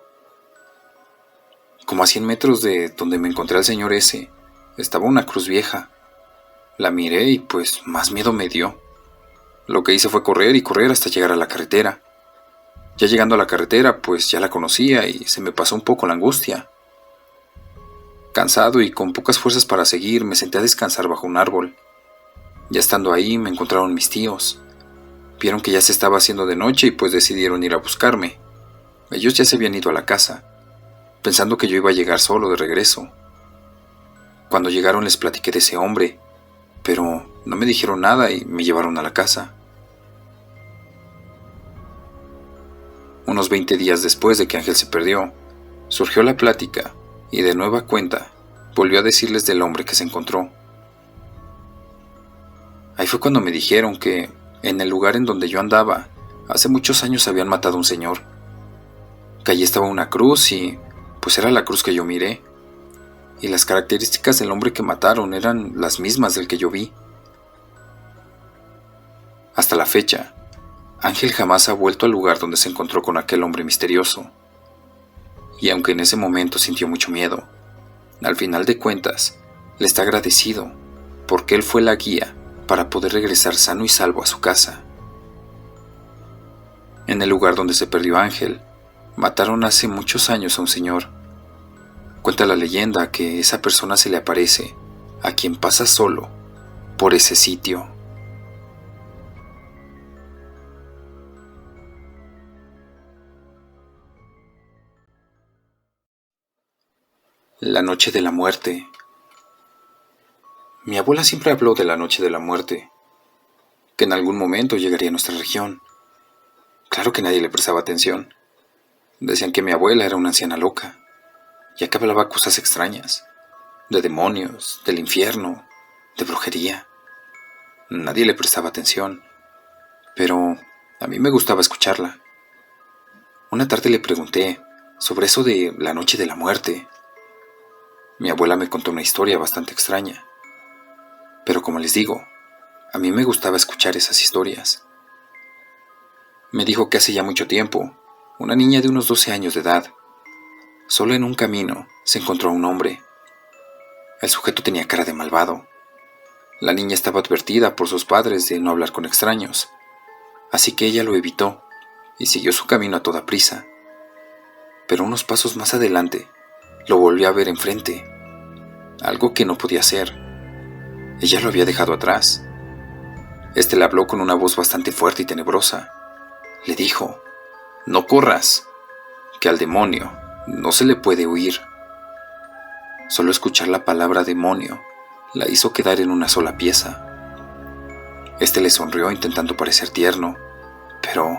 Speaker 1: Como a 100 metros de donde me encontré al señor ese, estaba una cruz vieja. La miré y pues más miedo me dio. Lo que hice fue correr y correr hasta llegar a la carretera. Ya llegando a la carretera, pues ya la conocía y se me pasó un poco la angustia. Cansado y con pocas fuerzas para seguir, me senté a descansar bajo un árbol. Ya estando ahí, me encontraron mis tíos. Vieron que ya se estaba haciendo de noche y pues decidieron ir a buscarme. Ellos ya se habían ido a la casa, pensando que yo iba a llegar solo de regreso. Cuando llegaron les platiqué de ese hombre, pero no me dijeron nada y me llevaron a la casa. Unos 20 días después de que Ángel se perdió, surgió la plática y de nueva cuenta volvió a decirles del hombre que se encontró. Ahí fue cuando me dijeron que en el lugar en donde yo andaba, hace muchos años habían matado a un señor. Que allí estaba una cruz y pues era la cruz que yo miré. Y las características del hombre que mataron eran las mismas del que yo vi. Hasta la fecha, Ángel jamás ha vuelto al lugar donde se encontró con aquel hombre misterioso. Y aunque en ese momento sintió mucho miedo, al final de cuentas, le está agradecido porque él fue la guía para poder regresar sano y salvo a su casa. En el lugar donde se perdió Ángel, mataron hace muchos años a un señor. Cuenta la leyenda que esa persona se le aparece a quien pasa solo por ese sitio. La noche de la muerte. Mi abuela siempre habló de la noche de la muerte, que en algún momento llegaría a nuestra región. Claro que nadie le prestaba atención. Decían que mi abuela era una anciana loca, ya que hablaba cosas extrañas, de demonios, del infierno, de brujería. Nadie le prestaba atención, pero a mí me gustaba escucharla. Una tarde le pregunté sobre eso de la noche de la muerte. Mi abuela me contó una historia bastante extraña, pero como les digo, a mí me gustaba escuchar esas historias. Me dijo que hace ya mucho tiempo, una niña de unos 12 años de edad, solo en un camino se encontró a un hombre. El sujeto tenía cara de malvado. La niña estaba advertida por sus padres de no hablar con extraños, así que ella lo evitó y siguió su camino a toda prisa. Pero unos pasos más adelante, lo volvió a ver enfrente, algo que no podía hacer. Ella lo había dejado atrás. Este le habló con una voz bastante fuerte y tenebrosa. Le dijo: «No corras, que al demonio no se le puede huir». Solo escuchar la palabra demonio la hizo quedar en una sola pieza. Este le sonrió intentando parecer tierno, pero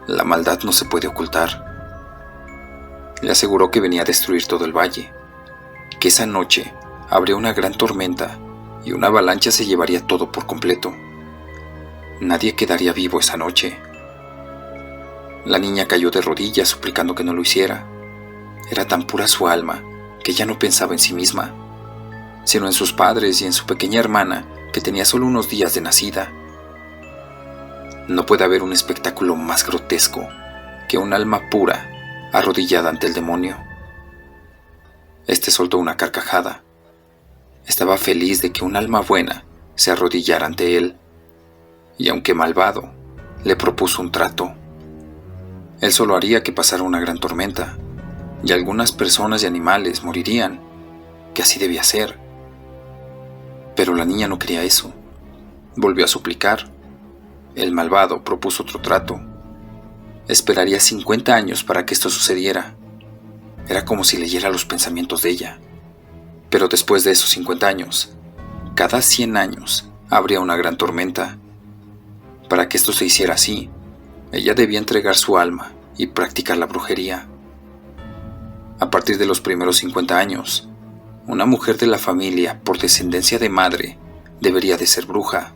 Speaker 1: la maldad no se puede ocultar. Le aseguró que venía a destruir todo el valle, que esa noche habría una gran tormenta y una avalancha se llevaría todo por completo. Nadie quedaría vivo esa noche. La niña cayó de rodillas suplicando que no lo hiciera. Era tan pura su alma que ya no pensaba en sí misma, sino en sus padres y en su pequeña hermana que tenía solo unos días de nacida. No puede haber un espectáculo más grotesco que un alma pura arrodillada ante el demonio. Este soltó una carcajada. Estaba feliz de que un alma buena se arrodillara ante él, y aunque malvado, le propuso un trato. Él solo haría que pasara una gran tormenta, y algunas personas y animales morirían, que así debía ser. Pero la niña no quería eso. Volvió a suplicar. El malvado propuso otro trato. Esperaría 50 años para que esto sucediera. Era como si leyera los pensamientos de ella. Pero después de esos 50 años, cada 100 años habría una gran tormenta. Para que esto se hiciera así, ella debía entregar su alma y practicar la brujería. A partir de los primeros 50 años, una mujer de la familia por descendencia de madre debería de ser bruja.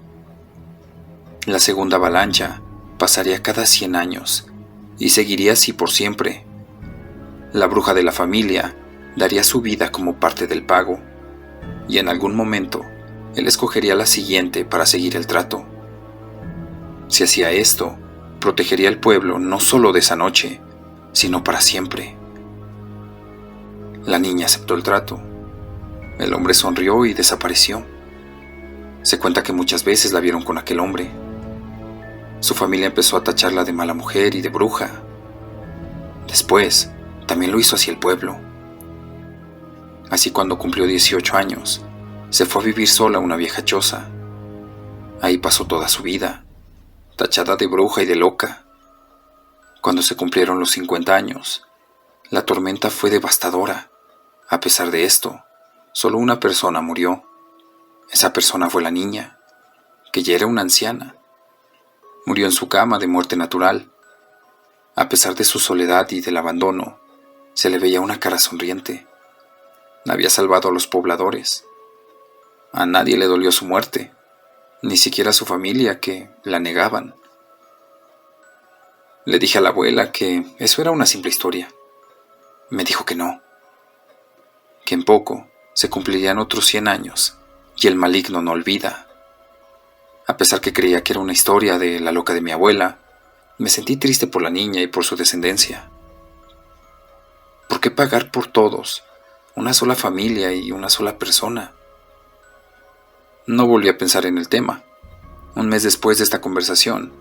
Speaker 1: La segunda avalancha pasaría cada 100 años y seguiría así por siempre. La bruja de la familia daría su vida como parte del pago, y en algún momento él escogería la siguiente para seguir el trato. Si hacía esto, protegería al pueblo no solo de esa noche, sino para siempre. La niña aceptó el trato. El hombre sonrió y desapareció. Se cuenta que muchas veces la vieron con aquel hombre. Su familia empezó a tacharla de mala mujer y de bruja. Después, también lo hizo hacia el pueblo. Así, cuando cumplió 18 años, se fue a vivir sola a una vieja choza. Ahí pasó toda su vida, tachada de bruja y de loca. Cuando se cumplieron los 50 años, la tormenta fue devastadora. A pesar de esto, solo una persona murió. Esa persona fue la niña, que ya era una anciana. Murió en su cama de muerte natural. A pesar de su soledad y del abandono, se le veía una cara sonriente. Había salvado a los pobladores. A nadie le dolió su muerte, ni siquiera a su familia, que la negaban. Le dije a la abuela que eso era una simple historia. Me dijo que no, que en poco se cumplirían otros 100 años y el maligno no olvida. A pesar que creía que era una historia de la loca de mi abuela, me sentí triste por la niña y por su descendencia. ¿Por qué pagar por todos, una sola familia y una sola persona? No volví a pensar en el tema. Un mes después de esta conversación,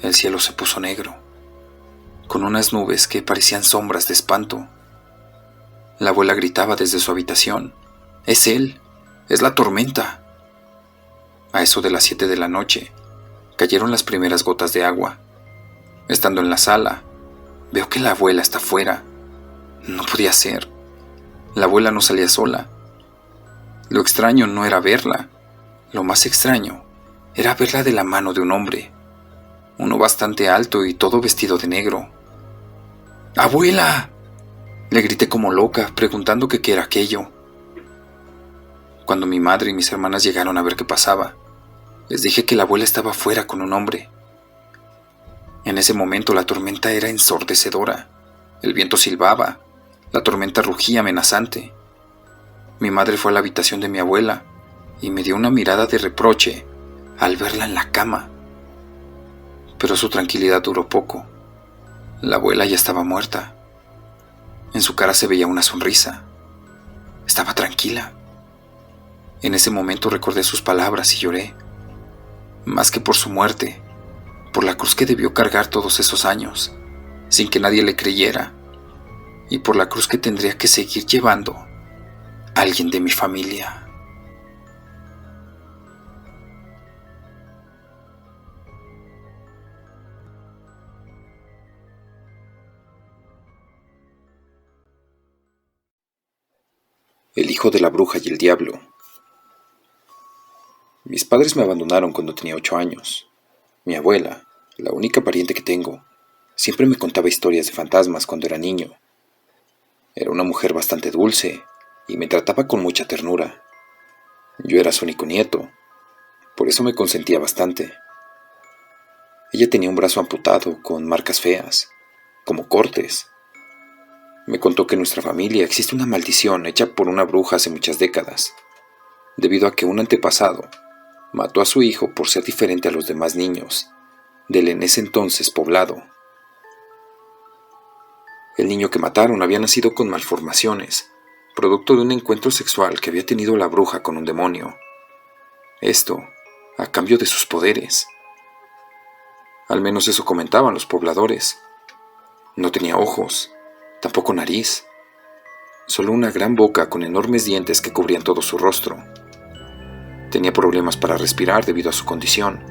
Speaker 1: el cielo se puso negro, con unas nubes que parecían sombras de espanto. La abuela gritaba desde su habitación: «¡Es él! ¡Es la tormenta!». A eso de las 7 de la noche, cayeron las primeras gotas de agua. Estando en la sala, veo que la abuela está fuera. No podía ser. La abuela no salía sola. Lo extraño no era verla. Lo más extraño era verla de la mano de un hombre. Uno bastante alto y todo vestido de negro. «¡Abuela!», le grité como loca, preguntando que qué era aquello. Cuando mi madre y mis hermanas llegaron a ver qué pasaba, les dije que la abuela estaba fuera con un hombre. En ese momento la tormenta era ensordecedora. El viento silbaba, la tormenta rugía amenazante. Mi madre fue a la habitación de mi abuela y me dio una mirada de reproche al verla en la cama. Pero su tranquilidad duró poco. La abuela ya estaba muerta. En su cara se veía una sonrisa. Estaba tranquila. En ese momento recordé sus palabras y lloré. Más que por su muerte, por la cruz que debió cargar todos esos años, sin que nadie le creyera, y por la cruz que tendría que seguir llevando alguien de mi familia. El hijo de la bruja y el diablo. Mis padres me abandonaron cuando tenía 8 años. Mi abuela, la única pariente que tengo, siempre me contaba historias de fantasmas cuando era niño. Era una mujer bastante dulce y me trataba con mucha ternura. Yo era su único nieto, por eso me consentía bastante. Ella tenía un brazo amputado con marcas feas, como cortes. Me contó que en nuestra familia existe una maldición hecha por una bruja hace muchas décadas, debido a que un antepasado mató a su hijo por ser diferente a los demás niños del en ese entonces poblado. El niño que mataron había nacido con malformaciones, producto de un encuentro sexual que había tenido la bruja con un demonio. Esto a cambio de sus poderes. Al menos eso comentaban los pobladores. No tenía ojos, tampoco nariz, solo una gran boca con enormes dientes que cubrían todo su rostro. Tenía problemas para respirar debido a su condición,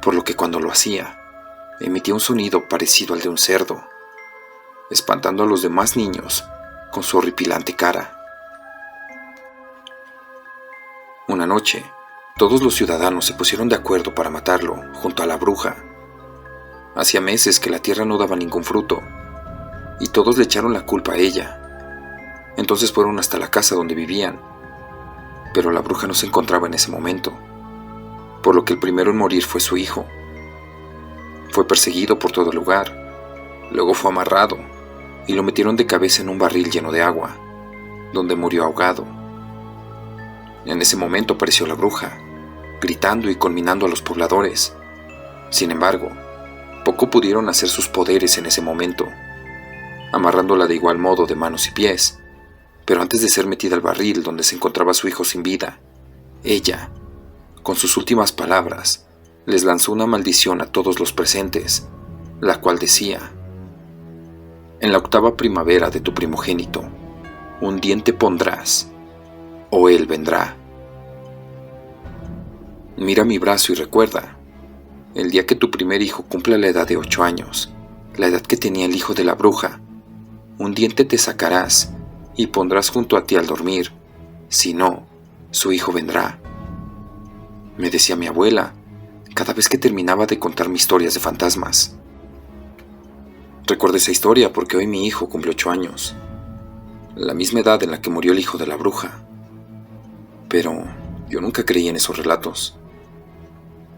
Speaker 1: por lo que cuando lo hacía, emitía un sonido parecido al de un cerdo, espantando a los demás niños con su horripilante cara. Una noche, todos los ciudadanos se pusieron de acuerdo para matarlo junto a la bruja. Hacía meses que la tierra no daba ningún fruto, y todos le echaron la culpa a ella. Entonces fueron hasta la casa donde vivían, pero la bruja no se encontraba en ese momento, por lo que el primero en morir fue su hijo. Fue perseguido por todo el lugar, luego fue amarrado y lo metieron de cabeza en un barril lleno de agua, donde murió ahogado. En ese momento apareció la bruja, gritando y conminando a los pobladores. Sin embargo, poco pudieron hacer sus poderes en ese momento, amarrándola de igual modo de manos y pies. Pero antes de ser metida al barril donde se encontraba su hijo sin vida, ella, con sus últimas palabras, les lanzó una maldición a todos los presentes, la cual decía: en la 8ª primavera de tu primogénito, un diente pondrás, o él vendrá. Mira mi brazo y recuerda, el día que tu primer hijo cumpla la edad de 8 años, la edad que tenía el hijo de la bruja, un diente te sacarás y pondrás junto a ti al dormir, si no, su hijo vendrá. Me decía mi abuela, cada vez que terminaba de contarme historias de fantasmas. Recuerdo esa historia porque hoy mi hijo cumple 8 años, la misma edad en la que murió el hijo de la bruja. Pero yo nunca creí en esos relatos.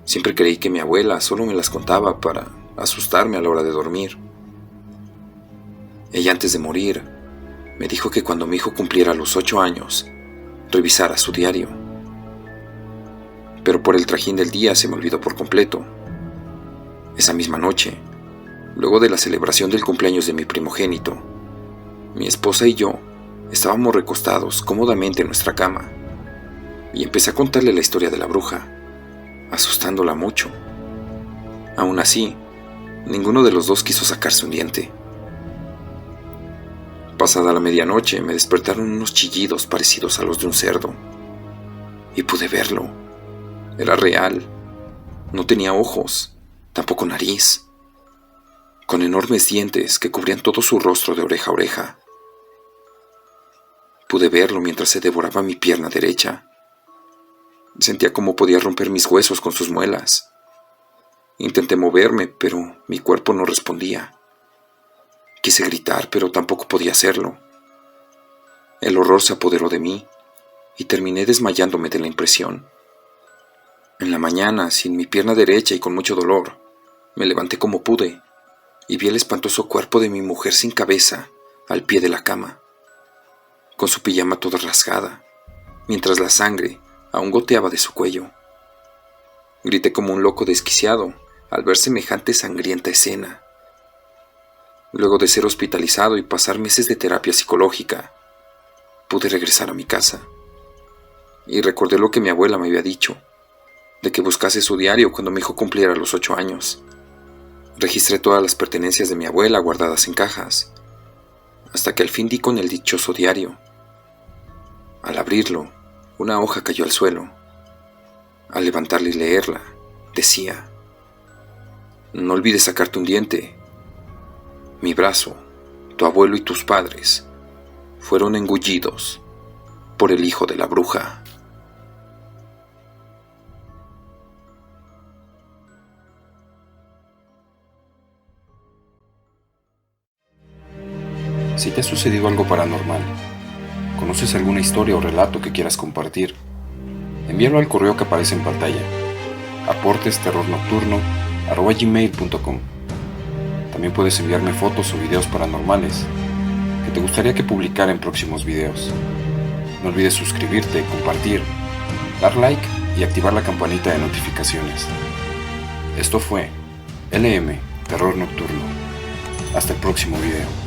Speaker 1: Siempre creí que mi abuela solo me las contaba para asustarme a la hora de dormir. Ella, antes de morir, me dijo que cuando mi hijo cumpliera los 8 años, revisara su diario. Pero por el trajín del día se me olvidó por completo. Esa misma noche, luego de la celebración del cumpleaños de mi primogénito, mi esposa y yo estábamos recostados cómodamente en nuestra cama y empecé a contarle la historia de la bruja, asustándola mucho. Aún así, ninguno de los dos quiso sacarse un diente. Pasada la medianoche me despertaron unos chillidos parecidos a los de un cerdo y pude verlo. Era real. No tenía ojos, tampoco nariz, con enormes dientes que cubrían todo su rostro de oreja a oreja. Pude verlo mientras se devoraba mi pierna derecha. Sentía cómo podía romper mis huesos con sus muelas. Intenté moverme, pero mi cuerpo no respondía. Quise gritar, pero tampoco podía hacerlo. El horror se apoderó de mí y terminé desmayándome de la impresión. En la mañana, sin mi pierna derecha y con mucho dolor, me levanté como pude y vi el espantoso cuerpo de mi mujer sin cabeza al pie de la cama, con su pijama toda rasgada, mientras la sangre aún goteaba de su cuello. Grité como un loco desquiciado al ver semejante sangrienta escena. Luego de ser hospitalizado y pasar meses de terapia psicológica, pude regresar a mi casa. Y recordé lo que mi abuela me había dicho, de que buscase su diario cuando mi hijo cumpliera los 8 años. Registré todas las pertenencias de mi abuela guardadas en cajas, hasta que al fin di con el dichoso diario. Al abrirlo, una hoja cayó al suelo. Al levantarla y leerla, decía: no olvides sacarte un diente. Mi brazo, tu abuelo y tus padres fueron engullidos por el hijo de la bruja. Si te ha sucedido algo paranormal, conoces alguna historia o relato que quieras compartir, envíalo al correo que aparece en pantalla, aportesterrornocturno@gmail.com. También puedes enviarme fotos o videos paranormales que te gustaría que publicara en próximos videos. No olvides suscribirte, compartir, dar like y activar la campanita de notificaciones. Esto fue LM Terror Nocturno. Hasta el próximo video.